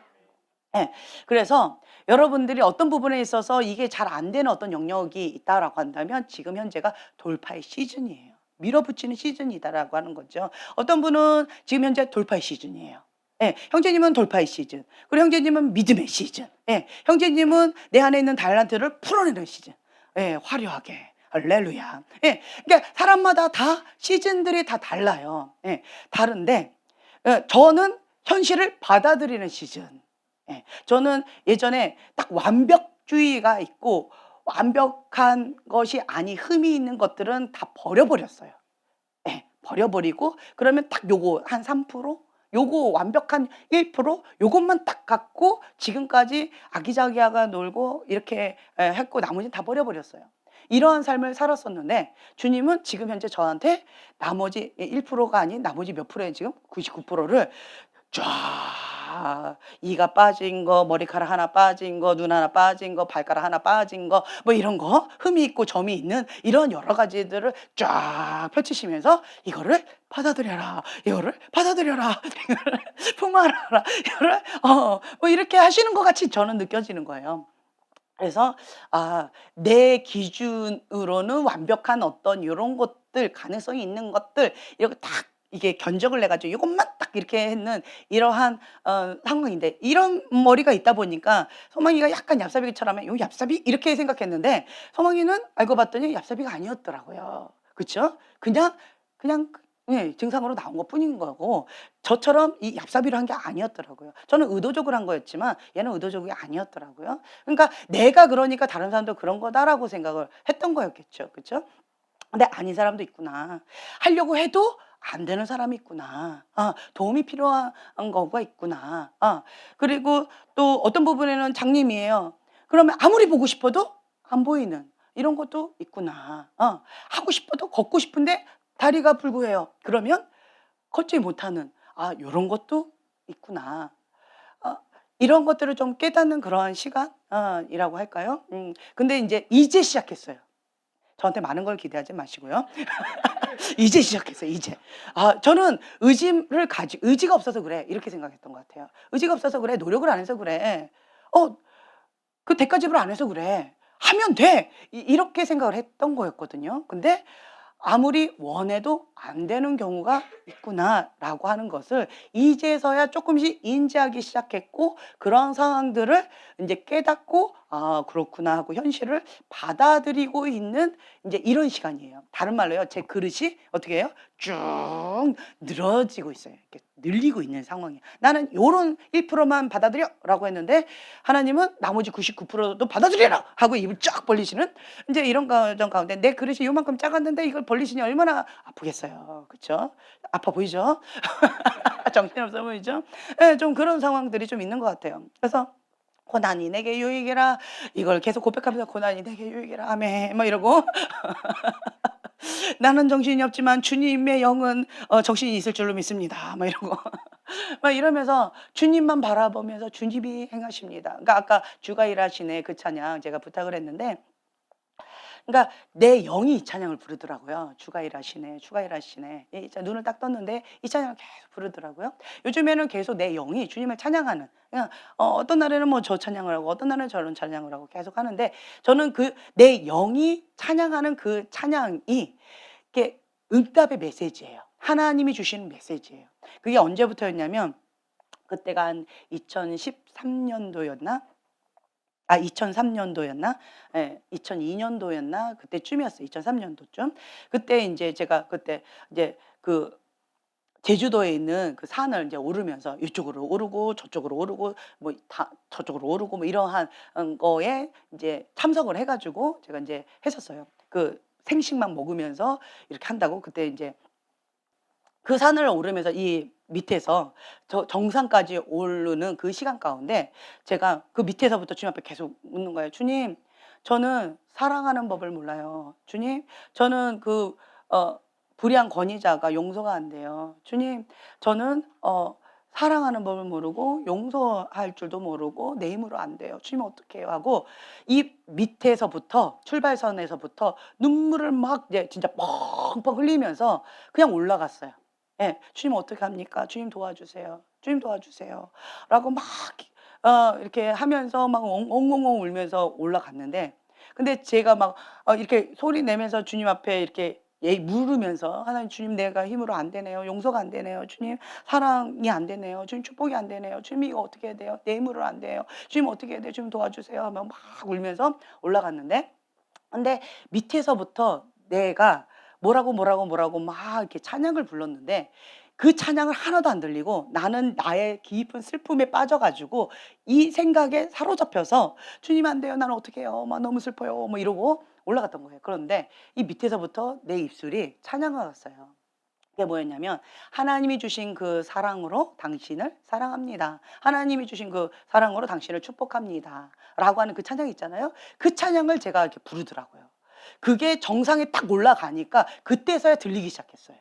예. 그래서 여러분들이 어떤 부분에 있어서 이게 잘 안 되는 어떤 영역이 있다라고 한다면 지금 현재가 돌파의 시즌이에요. 밀어붙이는 시즌이다라고 하는 거죠. 어떤 분은 지금 현재 돌파의 시즌이에요. 예. 형제님은 돌파의 시즌. 그리고 형제님은 믿음의 시즌. 예. 형제님은 내 안에 있는 달란트를 풀어내는 시즌. 예. 화려하게. 할렐루야. 예. 그러니까 사람마다 다 시즌들이 다 달라요. 예. 다른데 저는 현실을 받아들이는 시즌. 예. 저는 예전에 딱 완벽주의가 있고 완벽한 것이 아닌 흠이 있는 것들은 다 버려버렸어요. 예. 버려버리고 그러면 딱 요거 한 3% 요거 완벽한 1% 요것만 딱 갖고 지금까지 아기자기하게 놀고 이렇게 했고 나머지는 다 버려버렸어요. 이러한 삶을 살았었는데 주님은 지금 현재 저한테 나머지 1%가 아닌 나머지 몇 프로에 지금 99%를 쫙 이가 빠진 거, 머리카락 하나 빠진 거, 눈 하나 빠진 거, 발가락 하나 빠진 거 뭐 이런 거 흠이 있고 점이 있는 이런 여러 가지들을 쫙 펼치시면서 "이거를 받아들여라. 이거를 받아들여라. 이거를 품어라. 이거를" 뭐 이렇게 하시는 것 같이 저는 느껴지는 거예요. 그래서 내 기준으로는 완벽한 어떤 요런 것들 가능성이 있는 것들 이렇게 딱 이게 견적을 내 가지고 요것만 딱 이렇게 했는 이러한 상황인데 이런 머리가 있다 보니까 소망이가 약간 얍삽이처럼 해 '요 얍삽이?' 이렇게 생각했는데 소망이는 알고 봤더니 얍삽이가 아니었더라고요. 그쵸? 그냥 예 증상으로 나온 것뿐인 거고 저처럼 이 얍삽이로 한 게 아니었더라고요. 저는 의도적으로 한 거였지만 얘는 의도적이 아니었더라고요. 그러니까 '내가 그러니까 다른 사람도 그런 거다.'라고 생각을 했던 거였겠죠. 그쵸? 근데 아닌 사람도 있구나. 하려고 해도 안 되는 사람이 있구나. 도움이 필요한 거가 있구나. 그리고 또 어떤 부분에는 장님이에요. 그러면 아무리 보고 싶어도 안 보이는 이런 것도 있구나. 하고 싶어도 걷고 싶은데 다리가 불구해요. 그러면 걷지 못하는 요런 것도 있구나. 어 이런 것들을 좀 깨닫는 그러한 시간 이라고 할까요? 근데 이제 시작했어요. 저한테 많은 걸 기대하지 마시고요. 이제 시작했어요, 이제. 저는 의지가 없어서 그래. 이렇게 생각했던 것 같아요. 의지가 없어서 그래. 노력을 안 해서 그래. 그 대가 지불 안 해서 그래. 하면 돼. 이렇게 생각을 했던 거였거든요. 근데 아무리 원해도 안 되는 경우가 있구나라고 하는 것을 이제서야 조금씩 인지하기 시작했고, 그런 상황들을 이제 깨닫고 '아 그렇구나.' 하고 현실을 받아들이고 있는 이제 이런 시간이에요. 다른 말로요, 제 그릇이 어떻게 해요? 쭉 늘어지고 있어요. 이렇게 늘리고 있는 상황이에요. '나는 요런 1%만 받아들여.'라고 했는데 하나님은 '나머지 99%도 받아들여라.' 하고 입을 쫙 벌리시는 인제 이런 과정 가운데, 내 그릇이 요만큼 작았는데 이걸 벌리시니 얼마나 아프겠어요. 그쵸? 아파 보이죠? 정신없어 보이죠? 예, 좀 그런 상황들이 좀 있는 것 같아요. 그래서 "고난이 내게 유익이라." 이걸 계속 고백하면서 "고난이 내게 유익이라. 아멘." 막 이러고 "나는 정신이 없지만 주님의 영은 정신이 있을 줄로 믿습니다." 막 이러고 막 이러면서 주님만 바라보면서 주님이 행하십니다. 그러니까 아까 "주가 일하시네." 그 찬양 제가 부탁을 했는데, 그러니까 내 영이 이 찬양을 부르더라고요. "주가 일하시네. 주가 일하시네." 이 눈을 딱 떴는데 이 찬양을 계속 부르더라고요. 요즘에는 계속 내 영이 주님을 찬양하는, 그냥 어떤 날에는 뭐 저 찬양을 하고 어떤 날은 저런 찬양을 하고 계속 하는데, 저는 그 내 영이 찬양하는 그 찬양이 이게 응답의 메시지예요. 하나님이 주시는 메시지예요. 그게 언제부터였냐면, 그때가 한 2013 년도였나? 2003 년도였나? 예. 2002 년도였나? 그때쯤이었어요. 2003 년도쯤. 그때 인제 제가 그때 이제 그 제주도에 있는 그 산을 인제 오르면서 이쪽으로 오르고 저쪽으로 오르고 뭐 다 저쪽으로 오르고 뭐 이러한 거에 인제 참석을 해 가지고 제가 인제 했었어요. 그 생식만 먹으면서 이렇게 한다고. 그때 인제 그 산을 오르면서 이 밑에서 저 정상까지 오르는 그 시간 가운데 제가 그 밑에서부터 주님 앞에 계속 묻는 거예요. "주님, 저는 사랑하는 법을 몰라요. 주님, 저는 그 불의한 권위자가 용서가 안 돼요. 주님, 저는 사랑하는 법을 모르고 용서할 줄도 모르고 내 힘으로 안 돼요. 주님 어떡해요?" 하고 이 밑에서부터, 출발선에서부터 눈물을 막 이제 진짜 펑펑 흘리면서 그냥 올라갔어요. 예. "주님 어떻게 합니까? 주님 도와주세요. 주님 도와주세요." 라고 막 이렇게 하면서 막 엉엉엉 울면서 올라갔는데, 근데 제가 막 이렇게 소리 내면서 주님 앞에 이렇게 물으면서 "하나님, 주님 내가 힘으로 안 되네요. 용서가 안 되네요. 주님 사랑이 안 되네요. 주님 축복이 안 되네요. 주님 이거 어떻게 해야 돼요? 내 힘으로는 안 돼요. 주님 어떻게 해야 돼요? 주님 도와주세요." 하며 막 울면서 올라갔는데, 근데 밑에서부터 내가 뭐라고 막 이렇게 찬양을 불렀는데 그 찬양을 하나도 안 들리고 나는 나의 깊은 슬픔에 빠져 가지고 이 생각에 사로잡혀서 "주님 안 돼요. 나는 어떡해요. 막 너무 슬퍼요." 뭐 이러고 올라갔던 거예요. 그런데 이 밑에서부터 내 입술이 찬양을 했어요. 그게 뭐였냐면, "하나님이 주신 그 사랑으로 당신을 사랑합니다. 하나님이 주신 그 사랑으로 당신을 축복합니다." 라고 하는 그 찬양이 있잖아요. 그 찬양을 제가 이렇게 부르더라고요. 그게 정상에 딱 올라가니까 그때서야 들리기 시작했어요.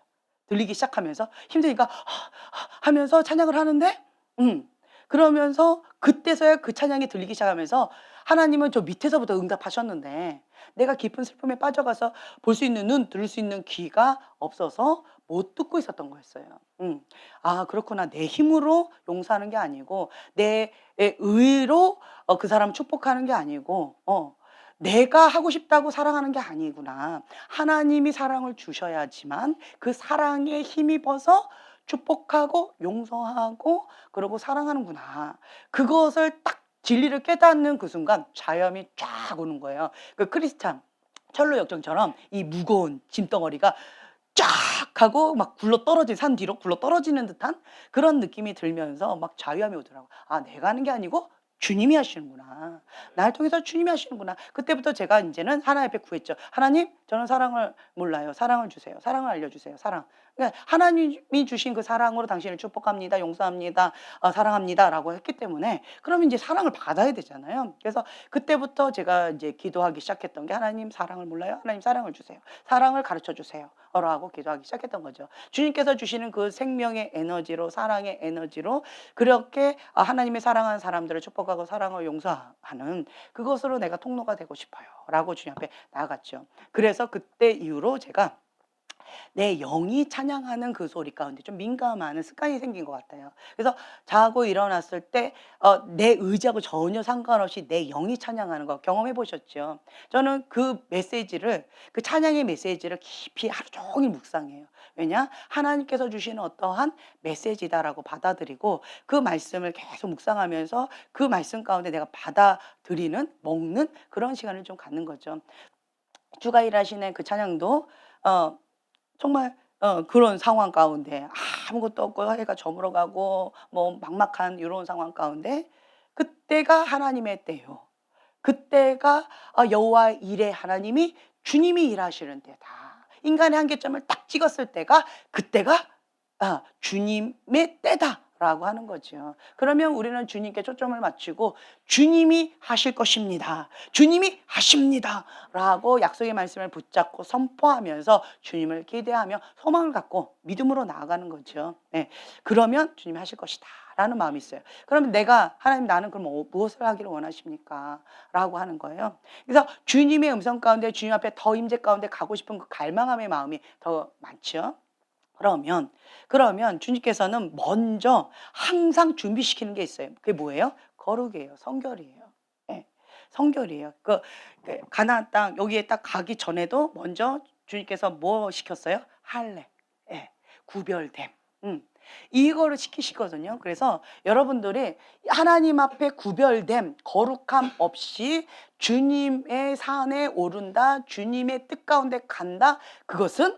들리기 시작하면서 힘드니까 하면서 찬양을 하는데, 음 그러면서 그때서야 그 찬양이 들리기 시작하면서 하나님은 저 밑에서부터 응답하셨는데 내가 깊은 슬픔에 빠져가서 볼 수 있는 눈, 들을 수 있는 귀가 없어서 못 듣고 있었던 거였어요. '아 그렇구나. 내 힘으로 용서하는 게 아니고 내 의로 그 사람을 축복하는 게 아니고 내가 하고 싶다고 사랑하는 게 아니구나. 하나님이 사랑을 주셔야지만 그 사랑에 힘입어서 축복하고 용서하고 그러고 사랑하는구나.' 그것을 딱 진리를 깨닫는 그 순간 자염이 쫙 오는 거예요. 그 크리스찬 철로 역정처럼 이 무거운 짐덩어리가 쫙 하고 막 굴러떨어진, 산 뒤로 굴러떨어지는 듯한 그런 느낌이 들면서 막 자유함이 오더라고요. '아 내가 하는 게 아니고 주님이 하시는구나. 나를 통해서 주님이 하시는구나.' 그때부터 제가 인제는 하나님 앞에 구했죠. '하나님, 저는 사랑을 몰라요. 사랑을 주세요. 사랑을 알려주세요. 사랑.' 그러니까 하나님이 주신 그 사랑으로 당신을 축복합니다. 용서합니다. 사랑합니다라고 했기 때문에 그럼 인제 사랑을 받아야 되잖아요. 그래서 그때부터 제가 인제 기도하기 시작했던 게 '하나님 사랑을 몰라요. 하나님 사랑을 주세요. 사랑을 가르쳐 주세요.' 라고 기도하기 시작했던 거죠. 주님께서 주시는 그 생명의 에너지로, 사랑의 에너지로 그렇게 하나님의 사랑하는 사람들을 축복하고 사랑을 용서하는 그것으로 '내가 통로가 되고 싶어요.'라고 주님 앞에 나아갔죠. 그래서 그때 이후로 제가 내 영이 찬양하는 그 소리 가운데 좀 민감한 습관이 생긴 것 같아요. 그래서 자고 일어났을 때 내 의지하고 전혀 상관없이 내 영이 찬양하는 거 경험해 보셨죠? 저는 그 메시지를, 그 찬양의 메시지를 깊이 하루 종일 묵상해요. 왜냐? 하나님께서 주시는 어떠한 메시지다라고 받아들이고 그 말씀을 계속 묵상하면서 그 말씀 가운데 내가 받아들이는, 먹는 그런 시간을 좀 갖는 거죠. 주가 일하시는 그 찬양도 어 정말 그런 상황 가운데 아무것도 없고 해가 저물어 가고 뭐 막막한 이런 상황 가운데 그때가 하나님의 때요. 그때가 여호와의 일에 하나님이 주님이 일하시는 때다. 인간의 한계점을 딱 찍었을 때가 그때가 주님의 때다라고 하는 거죠. 그러면 우리는 주님께 초점을 맞추고 주님이 하실 것입니다. 주님이 하십니다라고 약속의 말씀을 붙잡고 선포하면서 주님을 기대하며 소망을 갖고 믿음으로 나아가는 거죠. 네. 그러면 주님이 하실 것이다. 라는 마음이 있어요. 그러면 내가 하나님 나는 그럼 무엇을 하기를 원하십니까? 라고 하는 거예요. 그래서 주님의 음성 가운데 주님 앞에 더 임재 가운데 가고 싶은 그 갈망함의 마음이 더 많죠. 그러면 주님께서는 먼저 항상 준비시키는 게 있어요. 그게 뭐예요? 거룩이에요. 성결이에요. 예. 성결이에요. 가나안 땅 여기에 딱 가기 전에도 먼저 주님께서 뭐 시켰어요? 할례. 예. 구별됨. 음. 이거를 시키시거든요. 그래서 여러분들이 하나님 앞에 구별됨, 거룩함 없이 주님의 산에 오른다, 주님의 뜻 가운데 간다. 그것은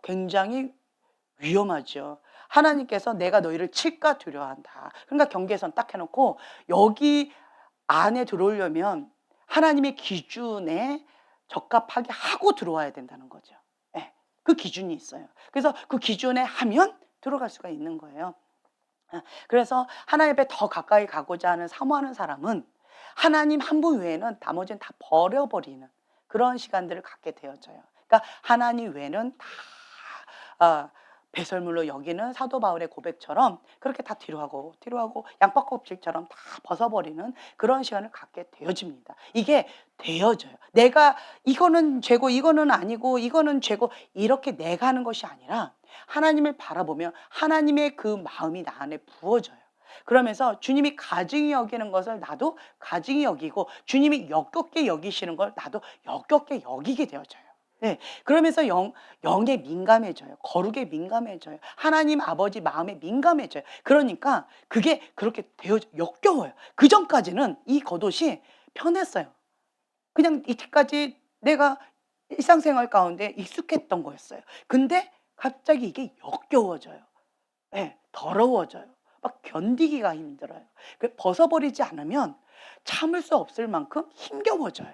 굉장히 위험하죠. 하나님께서 내가 너희를 칠까 두려워한다. 그러니까 경계선 딱 해놓고 여기 안에 들어오려면 하나님의 기준에 적합하게 하고 들어와야 된다는 거죠. 예, 그 기준이 있어요. 그래서 그 기준에 하면 들어갈 수가 있는 거예요. 그래서 하나님 앞에 더 가까이 가고자 하는 사모하는 사람은 하나님 한 분 외에는 나머지는 다 버려버리는 그런 시간들을 갖게 되어져요. 그러니까 하나님 외에는 다 배설물로 여기는 사도 바울의 고백처럼 그렇게 다 뒤로 하고 양파 껍질처럼 다 벗어버리는 그런 시간을 갖게 되어집니다. 이게 되어져요. 내가 이거는 죄고 이거는 아니고 이거는 죄고 이렇게 내가 하는 것이 아니라 하나님을 바라보며 하나님의 그 마음이 나 안에 부어져요. 그러면서 주님이 가증히 여기는 것을 나도 가증히 여기고 주님이 역겹게 여기시는 걸 나도 역겹게 여기게 되어져요. 네. 그러면서 영에 민감해져요. 거룩에 민감해져요. 하나님 아버지 마음에 민감해져요. 그러니까 그게 그렇게 역겨워요. 그전까지는 이 겉옷이 편했어요. 그냥 이때까지 내가 일상생활 가운데 익숙했던 거였어요. 근데 갑자기 이게 역겨워져요. 예. 더러워져요. 막 견디기가 힘들어요. 벗어버리지 않으면 참을 수 없을 만큼 힘겨워져요.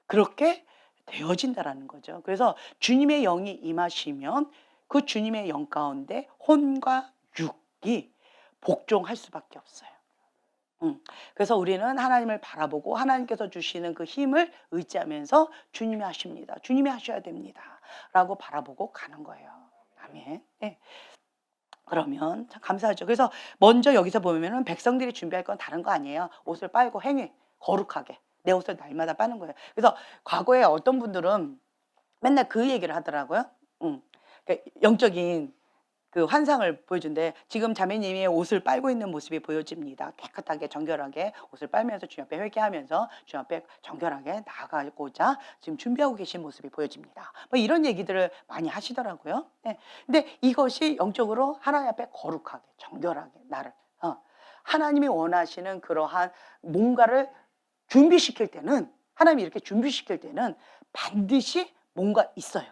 그렇게 되어진다라는 거죠. 그래서 주님의 영이 임하시면 그 주님의 영 가운데 혼과 육이 복종할 수밖에 없어요. 그래서 우리는 하나님을 바라보고 하나님께서 주시는 그 힘을 의지하면서 주님이 하십니다. 주님이 하셔야 됩니다. 라고 바라보고 가는 거예요. 아멘. 네. 그러면 참 감사하죠. 그래서 먼저 여기서 보면은 백성들이 준비할 건 다른 거 아니에요. 옷을 빨고 행위, 거룩하게. 내 옷을 날마다 빠는 거예요. 그래서 과거에 어떤 분들은 맨날 그 얘기를 하더라고요. 영적인 그 환상을 보여준대. 지금 자매님이 옷을 빨고 있는 모습이 보여집니다. 깨끗하게 정결하게 옷을 빨면서 주님 앞에 회개하면서 주님 앞에 정결하게 나아가고자 지금 준비하고 계신 모습이 보여집니다. 뭐 이런 얘기들을 많이 하시더라고요. 네. 근데 이것이 영적으로 하나님 앞에 거룩하게 정결하게 나를 하나님이 원하시는 그러한 뭔가를 준비시킬 때는 하나님이 이렇게 준비시킬 때는 반드시 뭔가 있어요.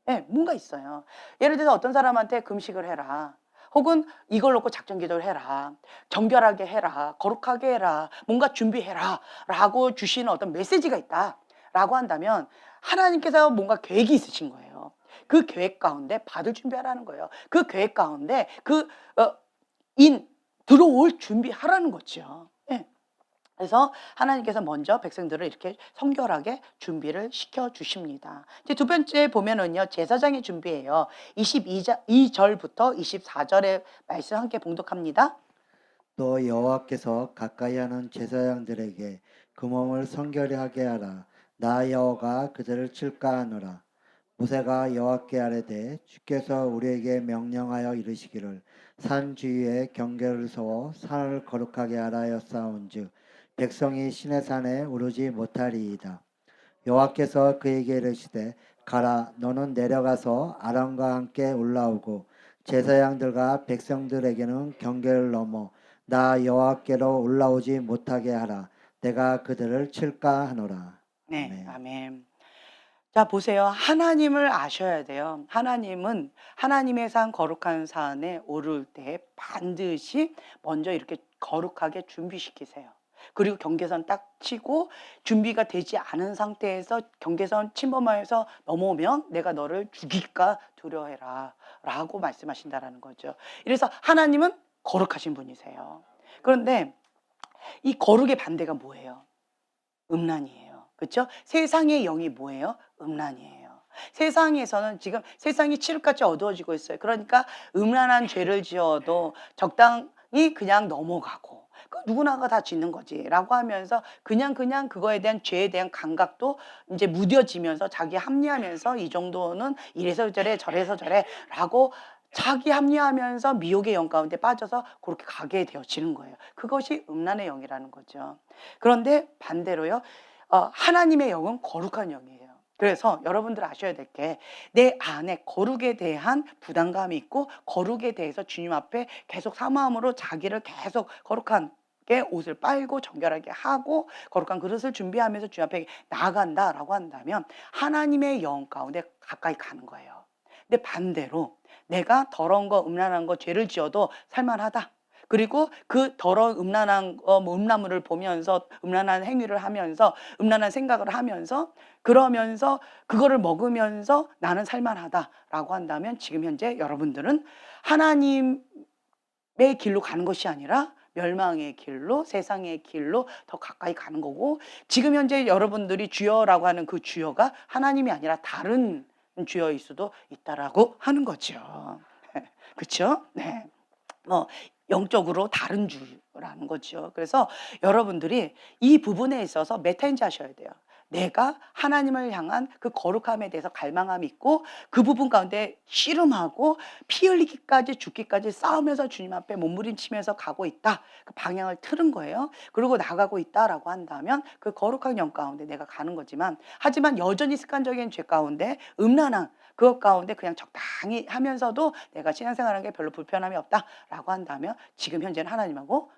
예, 뭔가 있어요. 예를 들어서 어떤 사람한테 금식을 해라. 혹은 이걸 놓고 작전 기도를 해라. 정결하게 해라. 거룩하게 해라. 뭔가 준비해라. 라고 주시는 어떤 메시지가 있다. 라고 한다면 하나님께서 뭔가 계획이 있으신 거예요. 그 계획 가운데 받을 준비하라는 거예요. 그 계획 가운데 들어올 준비하라는 거죠. 예. 그래서 하나님께서 먼저 백성들을 이렇게 성결하게 준비를 시켜 주십니다. 이제 두 번째 보면은요, 제사장의 준비예요. 22절부터 24절의 말씀 함께 봉독합니다. 또 여호와께서 가까이 하는 제사장들에게 그 몸을 성결하게 하라. 나 여호와가 그들을 칠까 하노라. 모세가 여호와께 아뢰되 주께서 우리에게 명령하여 이르시기를 산 주위에 경계를 세워 산을 거룩하게 하라 하였사온즉 백성이 시내 산에 오르지 못하리이다. 여호와께서 그에게 이르시되 가라 너는 내려가서 아람과 함께 올라오고 제사장들과 백성들에게는 경계를 넘어 나 여호와께로 올라오지 못하게 하라. 내가 그들을 칠까 하노라. 네, 아멘. 아멘. 자, 보세요. 하나님을 아셔야 돼요. 하나님은 하나님의 산, 거룩한 산에 오를 때 반드시 먼저 이렇게 거룩하게 준비시키세요. 그리고 경계선 딱 치고 준비가 되지 않은 상태에서 경계선 침범하여서 넘어오면 내가 너를 죽일까 두려워해라 라고 말씀하신다라는 거죠. 이래서 하나님은 거룩하신 분이세요. 그런데 이 거룩의 반대가 뭐예요? 음란이에요. 그렇죠? 세상의 영이 뭐예요? 음란이에요. 세상에서는 지금 세상이 칠흑같이 어두워지고 있어요. 그러니까 음란한 죄를 지어도 적당히 그냥 넘어가고 그 누구나가 다 짓는 거지라고 하면서 그냥 그거에 대한 죄에 대한 감각도 이제 무뎌지면서 자기 합리하면서 이 정도는 이래서 저래 저래서 저래라고 자기 합리하면서 미혹의 영 가운데 빠져서 그렇게 가게 되어지는 거예요. 그것이 음란의 영이라는 거죠. 그런데 반대로요. 하나님의 영은 거룩한 영이에요. 그래서 여러분들 아셔야 될 게 내 안에 거룩에 대한 부담감이 있고 거룩에 대해서 주님 앞에 계속 사모함으로 자기를 계속 거룩한 게 옷을 빨고 정결하게 하고 거룩한 그릇을 준비하면서 주님 앞에 나아간다라고 한다면 하나님의 영 가운데 가까이 가는 거예요. 근데 반대로 내가 더러운 거 음란한 거 죄를 지어도 살만하다. 그리고 그 더러운 음란한 음란물을 보면서 음란한 행위를 하면서 음란한 생각을 하면서 그러면서 그거를 먹으면서 나는 살만하다라고 한다면 지금 현재 여러분들은 하나님의 길로 가는 것이 아니라 멸망의 길로 세상의 길로 더 가까이 가는 거고 지금 현재 여러분들이 주여라고 하는 그 주여가 하나님이 아니라 다른 주여일 수도 있다라고 하는 거죠. 그렇죠? 네. 영적으로 다른 주라는 거죠. 그래서 여러분들이 이 부분에 있어서 메타인지 하셔야 돼요. 내가 하나님을 향한 그 거룩함에 대해서 갈망함이 있고 그 부분 가운데 씨름하고 피 흘리기까지 죽기까지 싸우면서 주님 앞에 몸부림치면서 가고 있다. 그 방향을 틀은 거예요. 그리고 나가고 있다라고 한다면 그 거룩한 영 가운데 내가 가는 거지만 하지만 여전히 습관적인 죄 가운데 음란한 그것 가운데 그냥 적당히 하면서도 내가 신앙생활하는 게 별로 불편함이 없다라고 한다면 지금 현재는 하나님하고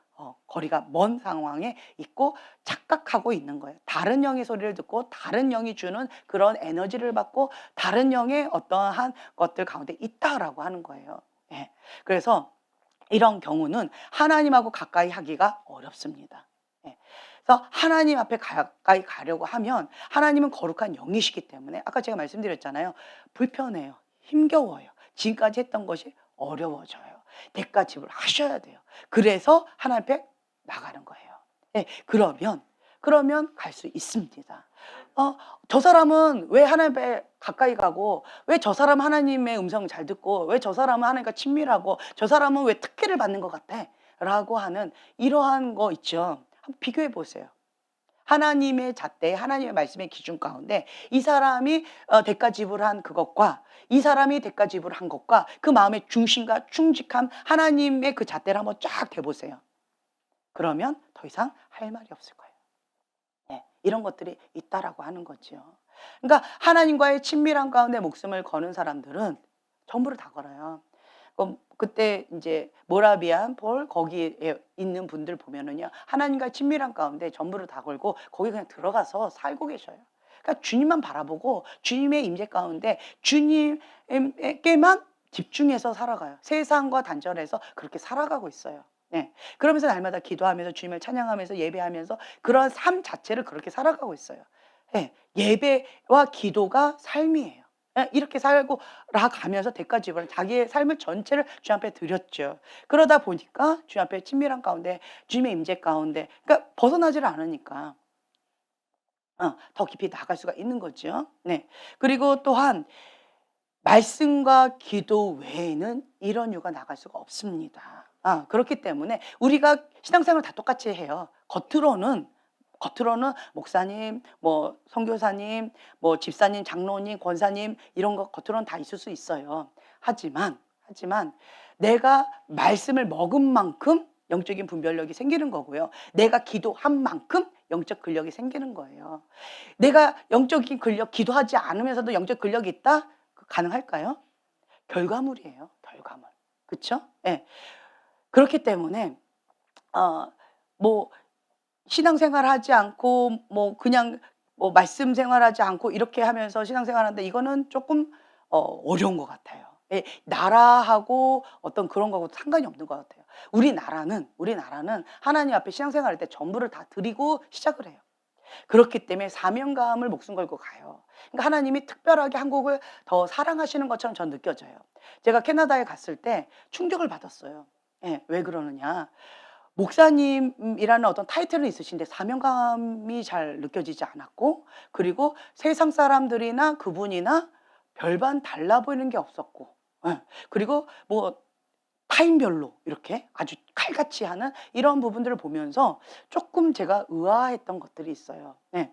거리가 먼 상황에 있고 착각하고 있는 거예요. 다른 영의 소리를 듣고 다른 영이 주는 그런 에너지를 받고 다른 영의 어떠한 것들 가운데 있다라고 하는 거예요. 예. 그래서 이런 경우는 하나님하고 가까이 하기가 어렵습니다. 예. 그래서 하나님 앞에 가까이 가려고 하면 하나님은 거룩한 영이시기 때문에 아까 제가 말씀드렸잖아요. 불편해요. 힘겨워요. 지금까지 했던 것이 어려워져요. 대가 지불하셔야 돼요. 그래서 하나님 앞에 나가는 거예요. 예, 그러면 갈 수 있습니다. 저 사람은 왜 하나님 앞에 가까이 가고 왜 저 사람 하나님의 음성을 잘 듣고 왜 저 사람은 하나님과 친밀하고 저 사람은 왜 특혜를 받는 것 같아? 라고 하는 이러한 거 있죠. 한번 비교해 보세요. 하나님의 잣대, 하나님의 말씀의 기준 가운데 이 사람이 대가 지불한 그것과 이 사람이 대가 지불한 것과 그 마음의 중심과 충직함 하나님의 그 잣대를 한번 쫙 대보세요. 그러면 더 이상 할 말이 없을 거예요. 네, 이런 것들이 있다라고 하는 거죠. 그러니까 하나님과의 친밀한 가운데 목숨을 거는 사람들은 전부를 다 걸어요. 그때 이제 모라비안 폴 거기에 있는 분들 보면은요 하나님과 친밀한 가운데 전부를 다 걸고 거기 그냥 들어가서 살고 계셔요. 그러니까 주님만 바라보고 주님의 임재 가운데 주님에게만 집중해서 살아가요. 세상과 단절해서 그렇게 살아가고 있어요. 네. 그러면서 날마다 기도하면서 주님을 찬양하면서 예배하면서 그런 삶 자체를 그렇게 살아가고 있어요. 네. 예배와 기도가 삶이에요. 예, 이렇게 살고 나가면서 대가 지불을 자기의 삶을 전체를 주님 앞에 드렸죠. 그러다 보니까 주님 앞에 친밀한 가운데 주님의 임재 가운데 그러니까 벗어나지를 않으니까 더 깊이 나갈 수가 있는 거죠. 네. 그리고 또한 말씀과 기도 외에는 이런 이유가 나갈 수가 없습니다. 그렇기 때문에 우리가 신앙생활 다 똑같이 해요. 겉으로는 겉으로는 목사님, 뭐 선교사님, 뭐 집사님, 장로님, 권사님 이런 거 겉으로는 다 있을 수 있어요. 하지만 내가 말씀을 먹은 만큼 영적인 분별력이 생기는 거고요. 내가 기도한 만큼 영적 근력이 생기는 거예요. 내가 영적인 근력, 기도하지 않으면서도 영적 근력이 있다? 가능할까요? 결과물이에요. 결과물. 그쵸? 예. 그렇기 때문에 뭐 신앙생활 하지 않고 뭐 그냥 뭐 말씀 생활하지 않고 이렇게 하면서 신앙생활하는데 이거는 조금 어려운 것 같아요. 예, 나라하고 어떤 그런 거하고 상관이 없는 것 같아요. 우리나라는 하나님 앞에 신앙생활할 때 전부를 다 드리고 시작을 해요. 그렇기 때문에 사명감을 목숨 걸고 가요. 그러니까 하나님이 특별하게 한국을 더 사랑하시는 것처럼 전 느껴져요. 제가 캐나다에 갔을 때 충격을 받았어요. 예, 왜 그러느냐. 목사님이라는 어떤 타이틀은 있으신데 사명감이 잘 느껴지지 않았고, 그리고 세상 사람들이나 그분이나 별반 달라 보이는 게 없었고, 예, 그리고 뭐 타인별로 이렇게 아주 칼같이 하는 이런 부분들을 보면서 조금 제가 의아했던 것들이 있어요. 예.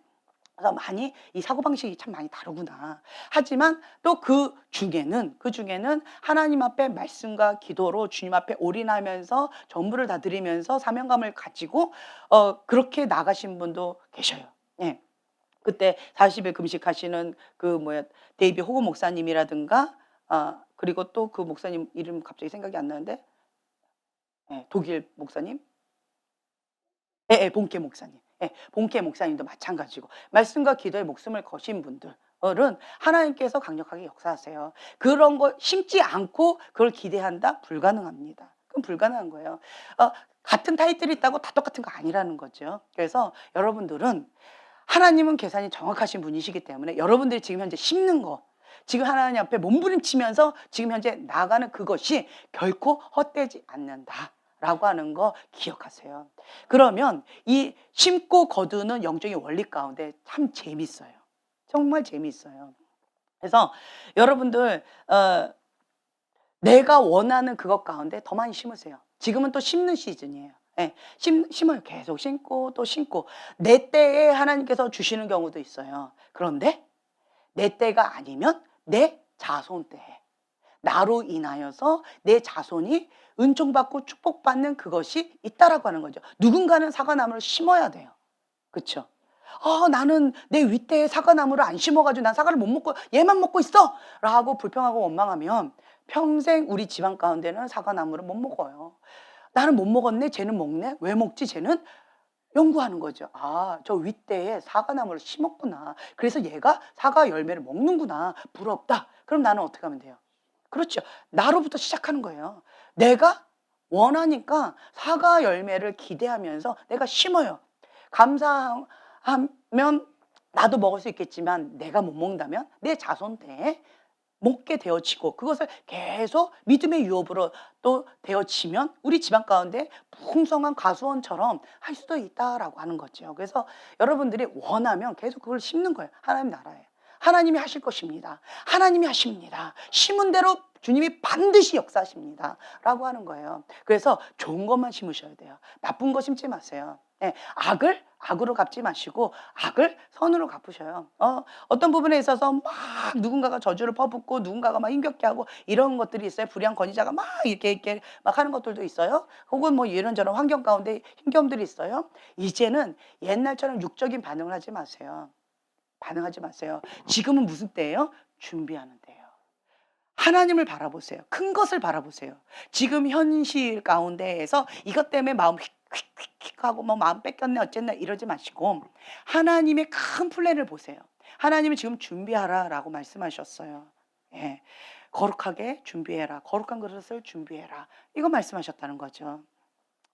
그래서 많이 이 사고방식이 참 많이 다르구나. 하지만 또 그 중에는 하나님 앞에 말씀과 기도로 주님 앞에 올인하면서 전부를 다 드리면서 사명감을 가지고 그렇게 나가신 분도 계셔요. 예. 그때 40일 금식하시는 그 뭐야 데이비 호거 목사님이라든가 그리고 또 그 목사님 이름 갑자기 생각이 안 나는데 예, 독일 목사님? 예예. 본케 목사님. 예. 본케 목사님도 마찬가지고 말씀과 기도에 목숨을 거신 분들은 하나님께서 강력하게 역사하세요. 그런 거 심지 않고 그걸 기대한다? 불가능합니다. 그건 불가능한 거예요. 같은 타이틀이 있다고 다 똑같은 거 아니라는 거죠. 그래서 여러분들은 하나님은 계산이 정확하신 분이시기 때문에 여러분들이 지금 현재 심는 거, 지금 하나님 앞에 몸부림치면서 지금 현재 나아가는 그것이 결코 헛되지 않는다라고 하는 거 기억하세요. 그러면 이 심고 거두는 영적인 원리 가운데 참 재밌어요. 정말 재밌어요. 그래서 여러분들 내가 원하는 그것 가운데 더 많이 심으세요. 지금은 또 심는 시즌이에요. 예, 심어요. 계속 심고 또 심고. 내 때에 하나님께서 주시는 경우도 있어요. 그런데 내 때가 아니면 내 자손 때에 나로 인하여서 내 자손이 은총받고 축복받는 그것이 있다라고 하는 거죠. 누군가는 사과나무를 심어야 돼요. 그렇죠? 나는 내 윗대에 사과나무를 안 심어가지고 난 사과를 못 먹고 얘만 먹고 있어! 라고 불평하고 원망하면 평생 우리 집안 가운데는 사과나무를 못 먹어요. 나는 못 먹었네, 쟤는 먹네? 왜 먹지, 쟤는? 연구하는 거죠. 저 윗대에 사과나무를 심었구나. 그래서 얘가 사과 열매를 먹는구나. 부럽다. 그럼 나는 어떻게 하면 돼요? 그렇죠. 나로부터 시작하는 거예요. 내가 원하니까 사과 열매를 기대하면서 내가 심어요. 감사하면 나도 먹을 수 있겠지만 내가 못 먹는다면 내 자손 때에 먹게 되어지고 그것을 계속 믿음의 유업으로 또 되어지면 우리 집안 가운데 풍성한 가수원처럼 할 수도 있다라고 하는 거죠. 그래서 여러분들이 원하면 계속 그걸 심는 거예요. 하나님 나라에. 하나님이 하실 것입니다. 하나님이 하십니다. 심은 대로 주님이 반드시 역사하십니다. 라고 하는 거예요. 그래서 좋은 것만 심으셔야 돼요. 나쁜 거 심지 마세요. 예, 악으로 갚지 마시고 악을 선으로 갚으셔요. 어떤 부분에 있어서 막 누군가가 저주를 퍼붓고 누군가가 막 힘겹게 하고 이런 것들이 있어요. 불량 권위자가 막 이렇게 막 하는 것들도 있어요. 혹은 뭐 이런저런 환경 가운데 힘겨움들이 있어요. 이제는 옛날처럼 육적인 반응을 하지 마세요. 반응하지 마세요. 지금은 무슨 때예요? 준비하는 때예요. 하나님을 바라보세요. 큰 것을 바라보세요. 지금 현실 가운데에서 이것 때문에 마음 휙휙휙 하고 뭐 마음 뺏겼네 어쨌네 이러지 마시고 하나님의 큰 플랜을 보세요. 하나님이 지금 준비하라라고 말씀하셨어요. 예. 거룩하게 준비해라. 거룩한 그릇을 준비해라. 이거 말씀하셨다는 거죠.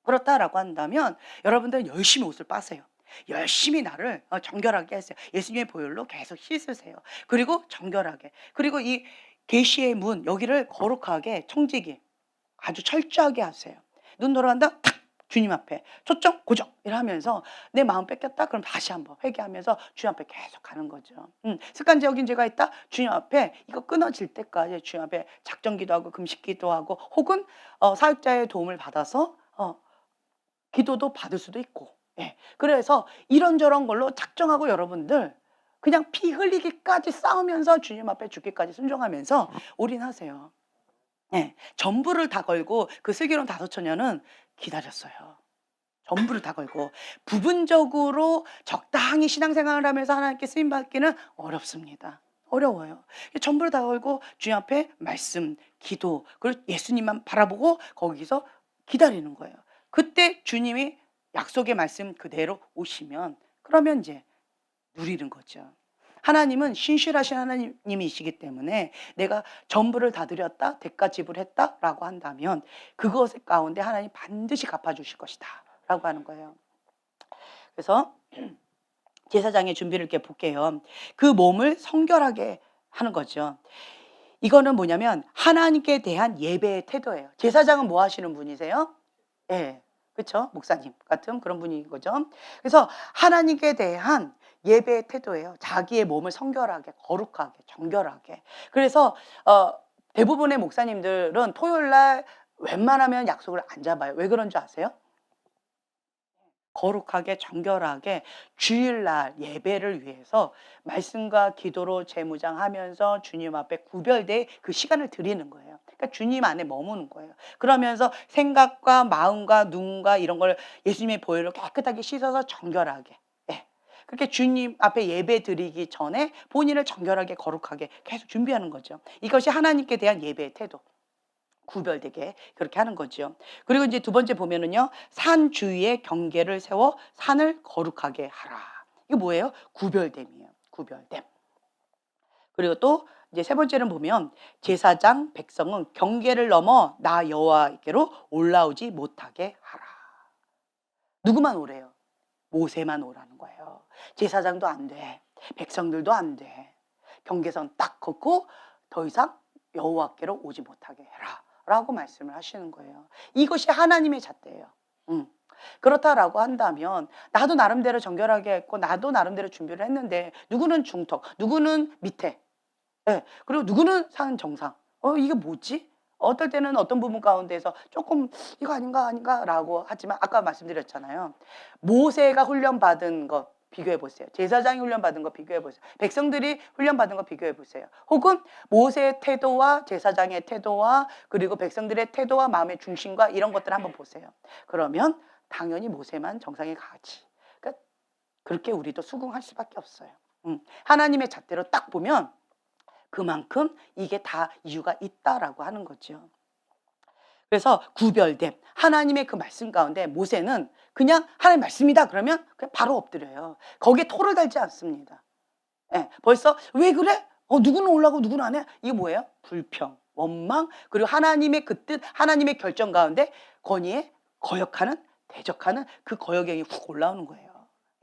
그렇다라고 한다면 여러분들은 열심히 옷을 빠세요. 열심히 나를 정결하게 하세요. 예수님의 보혈로 계속 씻으세요. 그리고 정결하게. 그리고 이 계시의 문 여기를 거룩하게 청지기 아주 철저하게 하세요. 눈 돌아간다 탁 주님 앞에 초점 고정 이러면서 내 마음 뺏겼다 그럼 다시 한번 회개하면서 주님 앞에 계속 가는 거죠. 습관적인 죄가 있다 주님 앞에 이거 끊어질 때까지 주님 앞에 작정기도 하고 금식기도 하고 혹은 사역자의 도움을 받아서 기도도 받을 수도 있고 예. 그래서 이런저런 걸로 작정하고 여러분들 그냥 피 흘리기까지 싸우면서 주님 앞에 죽기까지 순종하면서 올인하세요. 예. 전부를 다 걸고 그 슬기로운 다섯 처녀는 기다렸어요. 전부를 다 걸고 부분적으로 적당히 신앙생활을 하면서 하나님께 쓰임 받기는 어렵습니다. 어려워요. 전부를 다 걸고 주님 앞에 말씀, 기도, 그리고 예수님만 바라보고 거기서 기다리는 거예요. 그때 주님이 약속의 말씀 그대로 오시면 그러면 이제 누리는 거죠. 하나님은 신실하신 하나님이시기 때문에 내가 전부를 다 드렸다, 대가 지불했다라고 한다면 그것 가운데 하나님 반드시 갚아주실 것이다라고 하는 거예요. 그래서 제사장의 준비를 이렇게 볼게요. 그 몸을 성결하게 하는 거죠. 이거는 뭐냐면 하나님께 대한 예배의 태도예요. 제사장은 뭐 하시는 분이세요? 예, 그렇죠? 목사님 같은 그런 분인 거죠. 그래서 하나님께 대한 예배의 태도예요. 자기의 몸을 성결하게, 거룩하게, 정결하게. 그래서 대부분의 목사님들은 토요일 날 웬만하면 약속을 안 잡아요. 왜 그런 줄 아세요? 거룩하게 정결하게 주일날 예배를 위해서 말씀과 기도로 재무장하면서 주님 앞에 구별된 그 시간을 드리는 거예요. 그러니까 주님 안에 머무는 거예요. 그러면서 생각과 마음과 눈과 이런 걸 예수님의 보혈로 깨끗하게 씻어서 정결하게, 예, 그렇게 주님 앞에 예배 드리기 전에 본인을 정결하게 거룩하게 계속 준비하는 거죠. 이것이 하나님께 대한 예배의 태도. 구별되게 그렇게 하는 거죠. 그리고 이제 두 번째 보면은요. 산 주위에 경계를 세워 산을 거룩하게 하라. 이거 뭐예요? 구별됨이에요. 구별됨. 그리고 또 이제 세 번째는 보면 제사장 백성은 경계를 넘어 나 여호와께로 올라오지 못하게 하라. 누구만 오래요? 모세만 오라는 거예요. 제사장도 안 돼. 백성들도 안 돼. 경계선 딱 걷고 더 이상 여호와께로 오지 못하게 해라 라고 말씀을 하시는 거예요. 이것이 하나님의 잣대예요. 그렇다라고 한다면 나도 나름대로 정결하게 했고 나도 나름대로 준비를 했는데 누구는 중턱, 누구는 밑에, 예, 그리고 누구는 산 정상. 이게 뭐지? 어떨 때는 어떤 부분 가운데서 조금 이거 아닌가라고 하지만 아까 말씀드렸잖아요. 모세가 훈련받은 것 비교해 보세요. 제사장이 훈련받은 거 비교해 보세요. 백성들이 훈련받은 거 비교해 보세요. 혹은 모세의 태도와 제사장의 태도와 그리고 백성들의 태도와 마음의 중심과 이런 것들을 한번 보세요. 그러면 당연히 모세만 정상에 가지. 그러니까 그렇게 우리도 수긍할 수밖에 없어요. 하나님의 잣대로 딱 보면 그만큼 이게 다 이유가 있다라고 하는 거죠. 그래서 구별됨. 하나님의 그 말씀 가운데 모세는 그냥 하나님 말씀이다 그러면 그냥 바로 엎드려요. 거기에 토를 달지 않습니다. 예, 벌써 왜 그래? 누구는 올라가고 누구는 안 해? 이게 뭐예요? 불평, 원망, 그리고 하나님의 그 뜻, 하나님의 결정 가운데 권위에 거역하는, 대적하는 그 거역형이 훅 올라오는 거예요.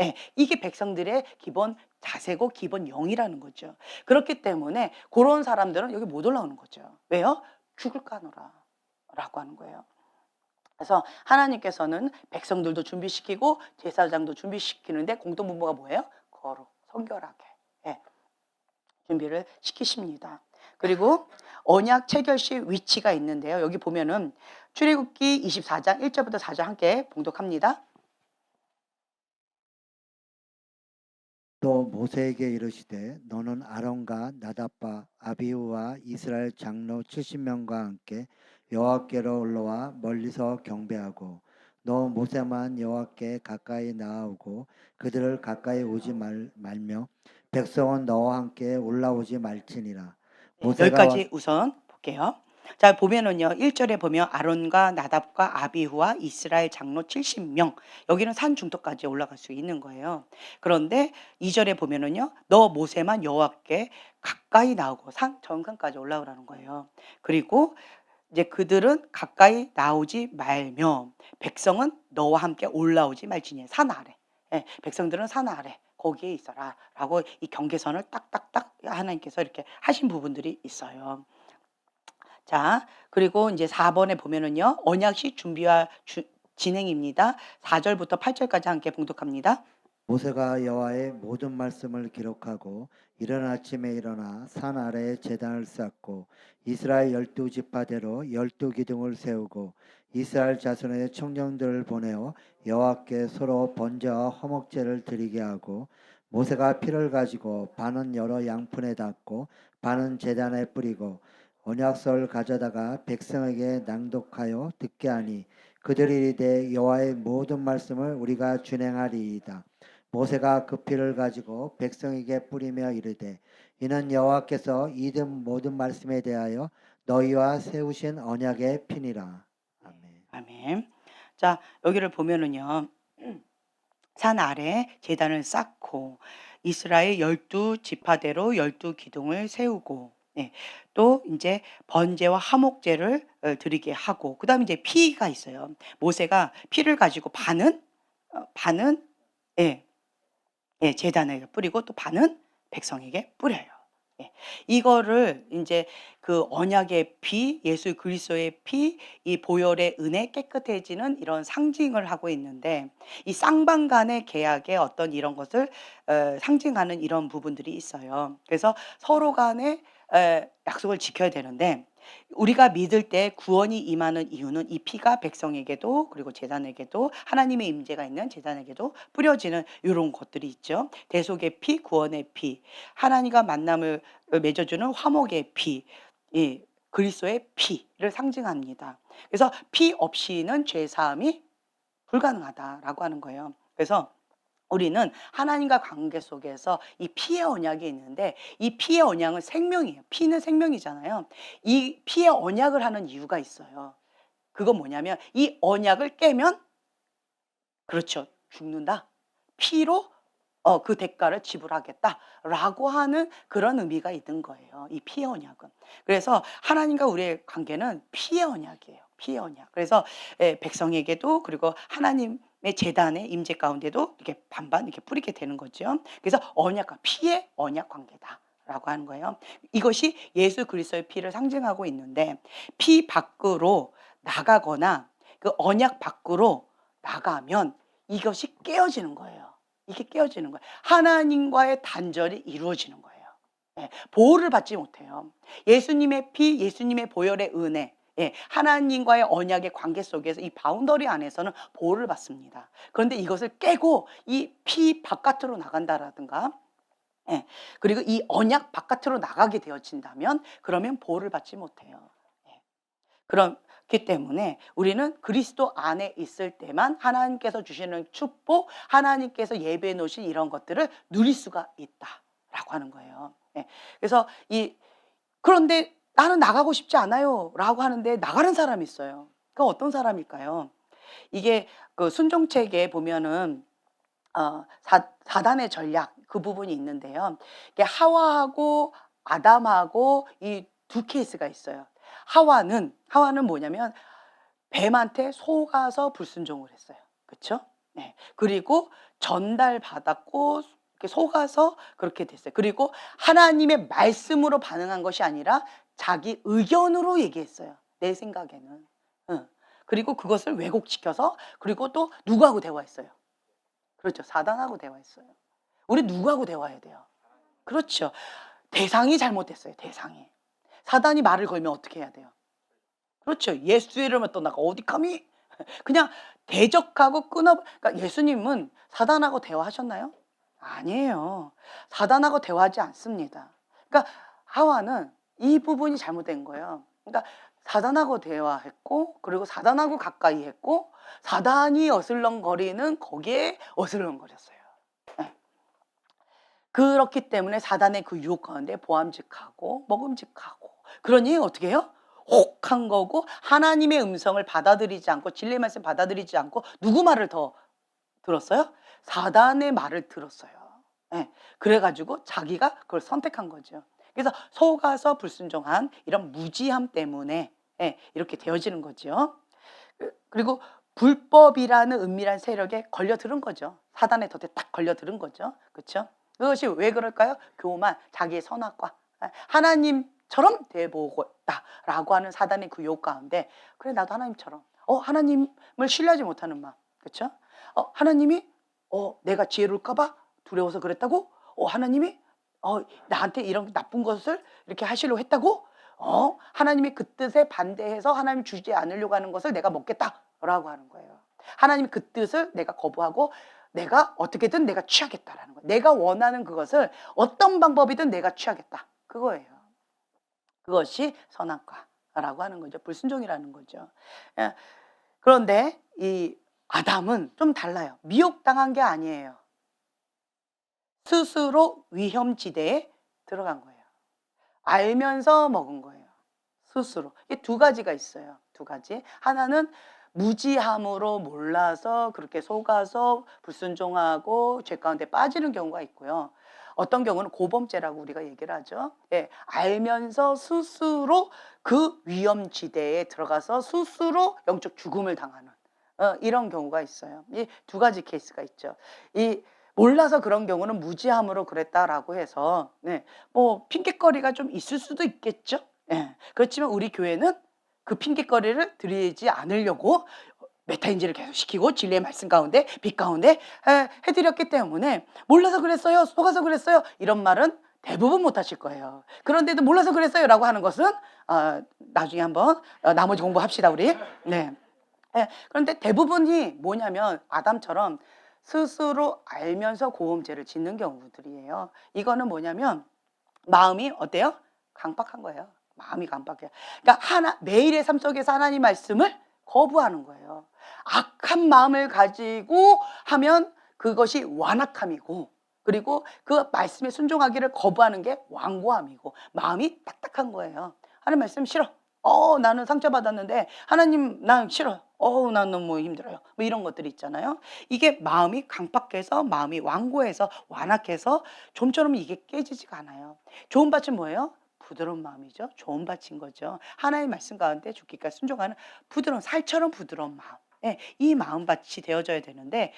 예, 이게 백성들의 기본 자세고 기본 영이라는 거죠. 그렇기 때문에 그런 사람들은 여기 못 올라오는 거죠. 왜요? 죽을까노라 라고 하는 거예요. 그래서 하나님께서는 백성들도 준비시키고 제사장도 준비시키는데 공통분모가 뭐예요? 거룩, 성결하게, 예, 준비를 시키십니다. 그리고 언약 체결시 위치가 있는데요. 여기 보면은 출애굽기 24장 1절부터 4절 함께 봉독합니다. 또 모세에게 이르시되 너는 아론과 나답과 아비후와 이스라엘 장로 70명과 함께 여호와께로 올라와 멀리서 경배하고 너 모세만 여호와께 가까이 나아오고 그들을 가까이 오지 말며 백성은 너와 함께 올라오지 말지니라. 네, 모세가 여기까지 우선 볼게요. 자, 보면은요. 1절에 보면 아론과 나답과 아비후와 이스라엘 장로 70명. 여기는 산 중턱까지 올라갈 수 있는 거예요. 그런데 2절에 보면은요. 너 모세만 여호와께 가까이 나오고 산 정상까지 올라오라는 거예요. 그리고 이제 그들은 가까이 나오지 말며 백성은 너와 함께 올라오지 말지니 산 아래. 예, 백성들은 산 아래 거기에 있어라라고 이 경계선을 딱딱딱 하나님께서 이렇게 하신 부분들이 있어요. 자, 그리고 이제 4번에 보면은요. 언약식 준비와 진행입니다. 4절부터 8절까지 함께 봉독합니다. 모세가 여호와의 모든 말씀을 기록하고 이른 아침에 일어나 산 아래에 제단을 쌓고 이스라엘 12지파대로 12기둥을 세우고 이스라엘 자손의 청정들을 보내어 여호와께 서로 번제와 화목제를 드리게 하고 모세가 피를 가지고 반은 여러 양푼에 닦고 반은 제단에 뿌리고 언약서를 가져다가 백성에게 낭독하여 듣게 하니 그들이 이르되 여호와의 모든 말씀을 우리가 준행하리이다. 모세가 그 피를 가지고 백성에게 뿌리며 이르되 이는 여호와께서 이든 모든 말씀에 대하여 너희와 세우신 언약의 피니라. 아멘. 아멘. 자, 여기를 보면은요. 산 아래 제단을 쌓고 이스라엘 12 지파대로 12 기둥을 세우고, 예. 또 인제 번제와 화목제를 드리게 하고, 그다음에 이제 피가 있어요. 모세가 피를 가지고 반은 예. 예, 제단에 뿌리고 또 반은 백성에게 뿌려요. 예. 이거를 인제 그 언약의 피, 예수 그리스도의 피, 이 보혈의 은혜, 깨끗해지는 이런 상징을 하고 있는데, 이 쌍방 간의 계약의 어떤 이런 것을 상징하는 이런 부분들이 있어요. 그래서 서로 간에 약속을 지켜야 되는데, 우리가 믿을 때 구원이 임하는 이유는 이 피가 백성에게도, 그리고 제단에게도, 하나님의 임재가 있는 제단에게도 뿌려지는 요런 것들이 있죠. 대속의 피, 구원의 피, 하나님과 만남을 맺어주는 화목의 피, 이 그리스도의 피를 상징합니다. 그래서 피 없이는 죄 사함이 불가능하다라고 하는 거예요. 그래서 우리는 하나님과 관계 속에서 이 피의 언약이 있는데, 이 피의 언약은 생명이에요. 피는 생명이잖아요. 이 피의 언약을 하는 이유가 있어요. 그건 뭐냐면 이 언약을 깨면, 그렇죠, 죽는다. 피로 그 대가를 지불하겠다라고 하는 그런 의미가 있는 거예요, 이 피의 언약은. 그래서 하나님과 우리의 관계는 피의 언약이에요. 피의 언약. 그래서 백성에게도, 그리고 하나님의 제단의 임재 가운데도 이렇게 반반 이렇게 뿌리게 되는 거죠. 그래서 언약과 피의 언약 관계다라고 하는 거예요. 이것이 예수 그리스도의 피를 상징하고 있는데, 피 밖으로 나가거나 그 언약 밖으로 나가면 이것이 깨어지는 거예요. 이게 깨어지는 거예요. 하나님과의 단절이 이루어지는 거예요. 예, 보호를 받지 못해요. 예수님의 피, 예수님의 보혈의 은혜, 예, 하나님과의 언약의 관계 속에서 이 바운더리 안에서는 보호를 받습니다. 그런데 이것을 깨고 이 피 바깥으로 나간다라든가, 예, 그리고 이 언약 바깥으로 나가게 되어진다면, 그러면 보호를 받지 못해요. 예. 그렇기 때문에 우리는 그리스도 안에 있을 때만 하나님께서 주시는 축복, 하나님께서 예배해 놓으신 이런 것들을 누릴 수가 있다라고 하는 거예요. 예. 그래서 그런데 나는 나가고 싶지 않아요라고 하는데 나가는 사람이 있어요. 그 어떤 사람일까요? 이게 그 순종책에 보면은 사단의 전략, 그 부분이 있는데요. 이게 하와하고 아담하고 이 두 케이스가 있어요. 하와는 뭐냐면 뱀한테 속아서 불순종을 했어요. 그렇죠? 네. 그리고 전달받았고 이렇게 속아서 그렇게 됐어요. 그리고 하나님의 말씀으로 반응한 것이 아니라 자기 의견으로 얘기했어요, 내 생각에는. 응. 그리고 그것을 왜곡시켜서, 그리고 또 누구하고 대화했어요? 그렇죠, 사단하고 대화했어요. 우리 누구하고 대화해야 돼요? 그렇죠. 대상이 잘못됐어요, 대상이. 사단이 말을 걸면 어떻게 해야 돼요? 그렇죠. 예수 이름을 떠나가 어디 감히 그냥 대적하고 그러니까 예수님은 사단하고 대화하셨나요? 아니에요. 사단하고 대화하지 않습니다. 그러니까 하와는 이 부분이 잘못된 거예요. 그러니까 사단하고 대화했고, 그리고 사단하고 가까이 했고, 사단이 어슬렁거리는 거기에 어슬렁거렸어요. 예. 그렇기 때문에 사단의 그 유혹 가운데 보암직하고 먹음직하고, 그러니 어떻게 해요? 혹한 거고, 하나님의 음성을 받아들이지 않고, 진리의 말씀 받아들이지 않고 누구 말을 더 들었어요? 사단의 말을 들었어요. 예. 그래 가지고 자기가 그걸 선택한 거죠. 그래서 속아서 불순종한 이런 무지함 때문에, 예, 이렇게 되어지는 거죠. 그리고 불법이라는 은밀한 세력에 걸려들은 거죠. 사단의 덫에 딱 걸려들은 거죠. 그렇죠? 그것이 왜 그럴까요? 교만, 자기의 선악과, 하나님처럼 돼보고 있다라고 하는 사단의 그 유혹 가운데, 그래 나도 하나님처럼, 하나님을 신뢰하지 못하는 마음, 그렇죠? 하나님이 내가 지혜로울까 봐 두려워서 그랬다고? 하나님이 나한테 이런 나쁜 것을 이렇게 하시려고 했다고? 하나님이 그 뜻에 반대해서 하나님 주지 않으려고 하는 것을 내가 먹겠다라고 하는 거예요. 하나님이 그 뜻을 내가 거부하고 내가 어떻게든 내가 취하겠다라는 거예요. 내가 원하는 그것을 어떤 방법이든 내가 취하겠다. 그거예요. 그것이 선악과라고 하는 거죠. 불순종이라는 거죠. 예. 그런데 이 아담은 좀 달라요. 미혹당한 게 아니에요. 스스로 위험지대에 들어간 거예요. 알면서 먹은 거예요. 스스로. 이게 두 가지가 있어요. 두 가지. 하나는 무지함으로 몰라서 그렇게 속아서 불순종하고 죄 가운데 빠지는 경우가 있고요. 어떤 경우는 고범죄라고 우리가 얘기를 하죠. 예, 알면서 스스로 그 위험지대에 들어가서 스스로 영적 죽음을 당하는 이런 경우가 있어요. 이 두 가지 케이스가 있죠. 이 몰라서 그런 경우는 무지함으로 그랬다라고 해서 뭐 핑계거리가 좀 있을 수도 있겠죠. 예. 그렇지만 우리 교회는 그 핑계거리를 드리지 않으려고 메타인지를 계속 시키고 진리의 말씀 가운데 빛 가운데 해드렸기 때문에 몰라서 그랬어요, 속아서 그랬어요 이런 말은 대부분 못 하실 거예요. 그런데도 몰라서 그랬어요 라고 하는 것은 나중에 한번 나머지 공부합시다 우리. 네. 그런데 대부분이 뭐냐면 아담처럼 스스로 알면서 고음죄를 짓는 경우들이에요. 이거는 뭐냐면 마음이 어때요? 강박한 거예요. 마음이 강박해요. 그러니까 매일의 삶 속에서 하나님 말씀을 거부하는 거예요. 악한 마음을 가지고 하면 그것이 완악함이고, 그리고 그 말씀에 순종하기를 거부하는 게 완고함이고, 마음이 딱딱한 거예요. 하나님 말씀 싫어. 나는 상처받았는데 하나님 난 싫어. 난 너무 힘들어요. 뭐 이런 것들이 있잖아요. 이게 마음이 강박해서 마음이 완고해서 완악해서 좀처럼 이게 깨지지가 않아요. 좋은 밭은 뭐예요? 부드러운 마음이죠. 좋은 밭인 거죠. 하나님의 말씀 가운데 죽기까지 순종하는 부드러운 살처럼 부드러운 마음. 이 마음밭이 되어져야 되는데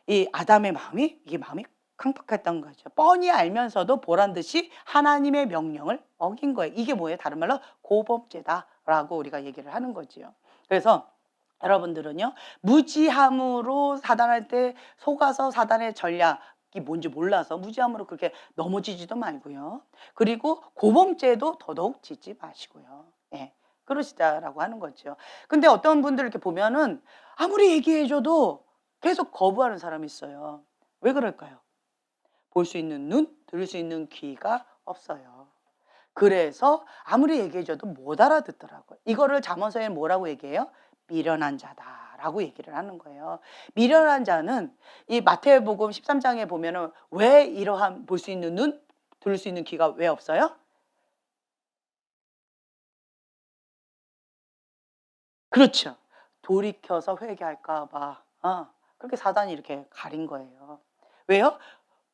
이 아담의 마음이 이게 마음이 강박했던 거죠. 뻔히 알면서도 보란 듯이 하나님의 명령을 어긴 거예요. 이게 뭐예요? 다른 말로 고범죄다라고 우리가 얘기를 하는 거지요. 그래서 여러분들은요, 무지함으로 사단한테 속아서 사단의 전략이 뭔지 몰라서 무지함으로 그렇게 넘어지지도 말고요. 그리고 고범죄도 더더욱 짓지 마시고요. 그러시다라고 하는 거죠. 근데 어떤 분들 이렇게 보면은 아무리 얘기해줘도 계속 거부하는 사람이 있어요. 왜 그럴까요? 볼 수 있는 눈, 들을 수 있는 귀가 없어요. 그래서 아무리 얘기해줘도 못 알아듣더라고요. 이거를 잠언서에 뭐라고 얘기해요? 미련한 자다라고 얘기를 하는 거예요. 미련한 자는 이 마태복음 13장에 보면은 왜 이러한 볼 수 있는 눈, 들을 수 있는 귀가 왜 없어요? 그렇죠. 돌이켜서 회개할까 봐. 그렇게 사단이 이렇게 가린 거예요. 왜요?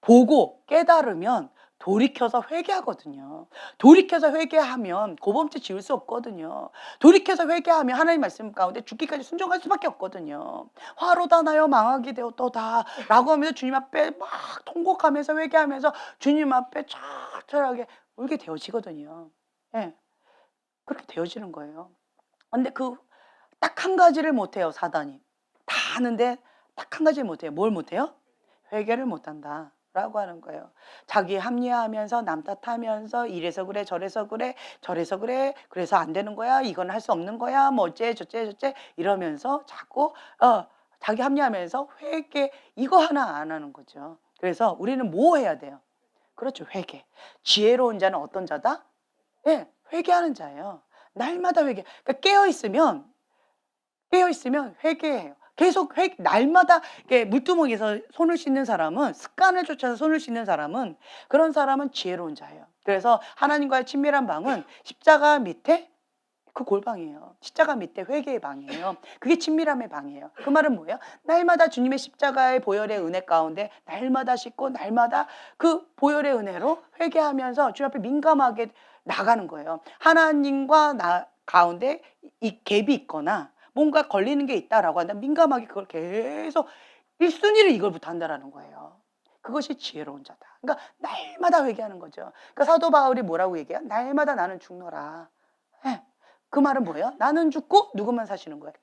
보고 깨달으면 돌이켜서 회개하거든요. 돌이켜서 회개하면 고범죄 지을 수 없거든요. 돌이켜서 회개하면 하나님 말씀 가운데 죽기까지 순종할 수밖에 없거든요. 화로다 나여 망하게 되었도다 라고 하면서 주님 앞에 막 통곡하면서 회개하면서 주님 앞에 철철하게 울게 되어지거든요. 그렇게 되어지는 거예요. 근데 그 딱 한 가지를 못해요, 사단이. 다 아는데 딱 한 가지를 못해요. 뭘 못해요? 회개를 못한다 라고 하는 거예요. 자기 합리화하면서 남 탓하면서 이래서 그래 저래서 그래 저래서 그래 그래서 안 되는 거야 이건 할 수 없는 거야 뭐 어째 저째 이러면서 자꾸 자기 합리화하면서 회개 이거 하나 안 하는 거죠. 그래서 우리는 뭐 해야 돼요? 그렇죠, 회개. 지혜로운 자는 어떤 자다? 회개하는 자예요. 날마다 회개. 그러니까 깨어 있으면 회개해요. 계속 날마다 이렇게 물두멍에서 손을 씻는 사람은 습관을 쫓아서 손을 씻는 사람은 그런 사람은 지혜로운 자예요. 그래서 하나님과의 친밀한 방은 십자가 밑에 그 골방이에요. 십자가 밑에 회개의 방이에요. 그게 친밀함의 방이에요. 그 말은 뭐예요? 날마다 주님의 십자가의 보혈의 은혜 가운데 날마다 씻고 날마다 그 보혈의 은혜로 회개하면서 주님 앞에 민감하게 나가는 거예요. 하나님과 나 가운데 이 갭이 있거나 뭔가 걸리는 게 있다라고 한다면 민감하게 그걸 계속 1순위를 이걸부터 한다라는 거예요. 그것이 지혜로운 자다. 그러니까 날마다 회개하는 거죠. 그러니까 사도 바울이 뭐라고 얘기해요? 날마다 나는 죽노라. 그 말은 뭐예요? 나는 죽고 누구만 사시는 거예요?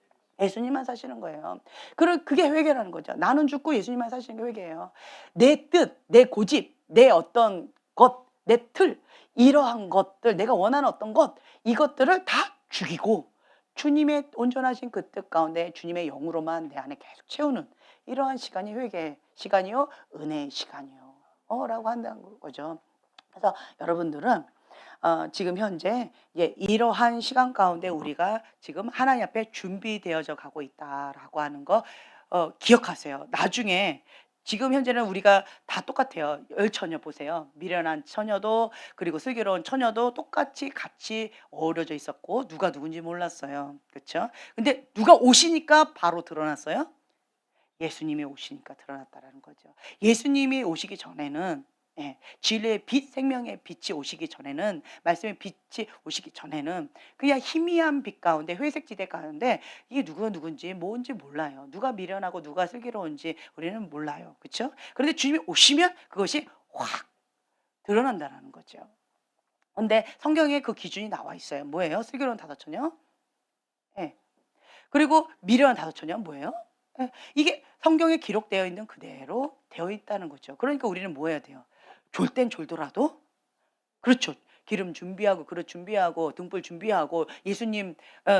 예수님만 사시는 거예요. 그게 회개라는 거죠. 나는 죽고 예수님만 사시는 게 회개예요. 내 뜻, 내 고집, 내 어떤 것, 내 틀, 이러한 것들, 내가 원하는 어떤 것, 이것들을 다 죽이고 주님의 온전하신 그 뜻 가운데 주님의 영으로만 내 안에 계속 채우는 이러한 시간이 회개 시간이요, 은혜의 시간이요. 라고 한다는 거죠. 그래서 여러분들은 지금 현재 이러한 시간 가운데 우리가 지금 하나님 앞에 준비되어져 가고 있다라고 하는 거 기억하세요. 나중에 지금 현재는 우리가 다 똑같아요. 열처녀 보세요. 미련한 처녀도 그리고 슬기로운 처녀도 똑같이 같이 어우러져 있었고 누가 누군지 몰랐어요. 그렇죠? 근데 누가 오시니까 바로 드러났어요? 예수님이 오시니까 드러났다라는 거죠. 예수님이 오시기 전에는 진리의 빛, 생명의 빛이 오시기 전에는, 말씀의 빛이 오시기 전에는 그냥 희미한 빛 가운데, 회색 지대 가운데 이게 누가 누군지 뭔지 몰라요. 누가 미련하고 누가 슬기로운지 우리는 몰라요. 그렇죠? 그런데 주님이 오시면 그것이 확 드러난다는 거죠. 근데 성경에 그 기준이 나와 있어요. 뭐예요? 슬기로운 다섯 처녀? 예. 그리고 미련한 다섯 처녀는 뭐예요? 예. 이게 성경에 기록되어 있는 그대로 되어 있다는 거죠. 그러니까 우리는 뭐 해야 돼요? 졸 땐 졸더라도, 그렇죠. 기름 준비하고 그릇 준비하고 등불 준비하고 예수님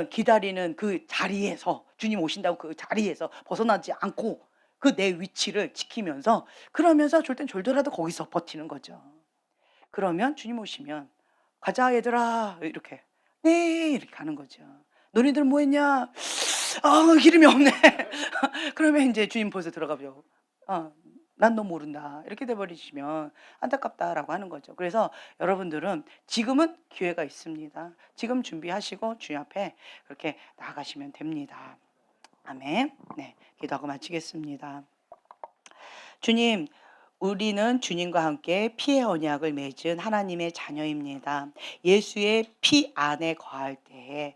기다리는 그 자리에서, 주님 오신다고 그 자리에서 벗어나지 않고 그 내 위치를 지키면서, 그러면서 졸 땐 졸더라도 거기서 버티는 거죠. 그러면 주님 오시면 "가자 얘들아." 이렇게. "네." 이렇게 가는 거죠. "너희들 뭐 했냐?" "아 기름이 없네." 그러면 인제 주님 벌써 들어가죠. "난 너 모른다." 이렇게 돼 버리시면 안타깝다라고 하는 거죠. 그래서 여러분들은 지금은 기회가 있습니다. 지금 준비하시고 주님 앞에 그렇게 나아가시면 됩니다. 아멘. 네. 기도하고 마치겠습니다. 주님, 우리는 주님과 함께 피의 언약을 맺은 하나님의 자녀입니다. 예수의 피 안에 거할 때에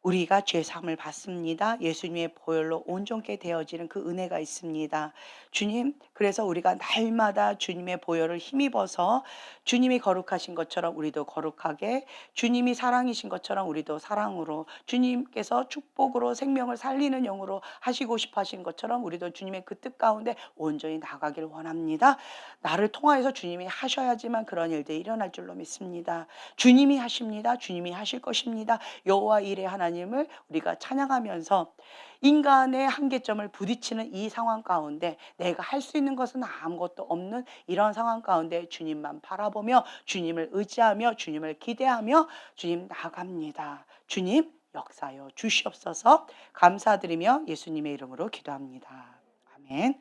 우리가 죄 사함을 받습니다. 예수님의 보혈로 온전케 되어지는 그 은혜가 있습니다. 주님, 그래서 우리가 날마다 주님의 보혈을 힘입어서 주님이 거룩하신 것처럼 우리도 거룩하게, 주님이 사랑이신 것처럼 우리도 사랑으로, 주님께서 축복으로 생명을 살리는 영으로 하시고 싶어 하신 것처럼 우리도 주님의 그 뜻 가운데 온전히 나가길 원합니다. 나를 통하여서 주님이 하셔야지만 그런 일들이 일어날 줄로 믿습니다. 주님이 하십니다. 주님이 하실 것입니다. 여호와 이레 하나님을 우리가 찬양하면서 인간의 한계점을 부딪히는 이 상황 가운데 내가 할 수 있는 것은 아무것도 없는 이런 상황 가운데 주님만 바라보며 주님을 의지하며 주님을 기대하며 주님 나아갑니다. 주님 역사여 주시옵소서. 감사드리며 예수님의 이름으로 기도합니다. 아멘.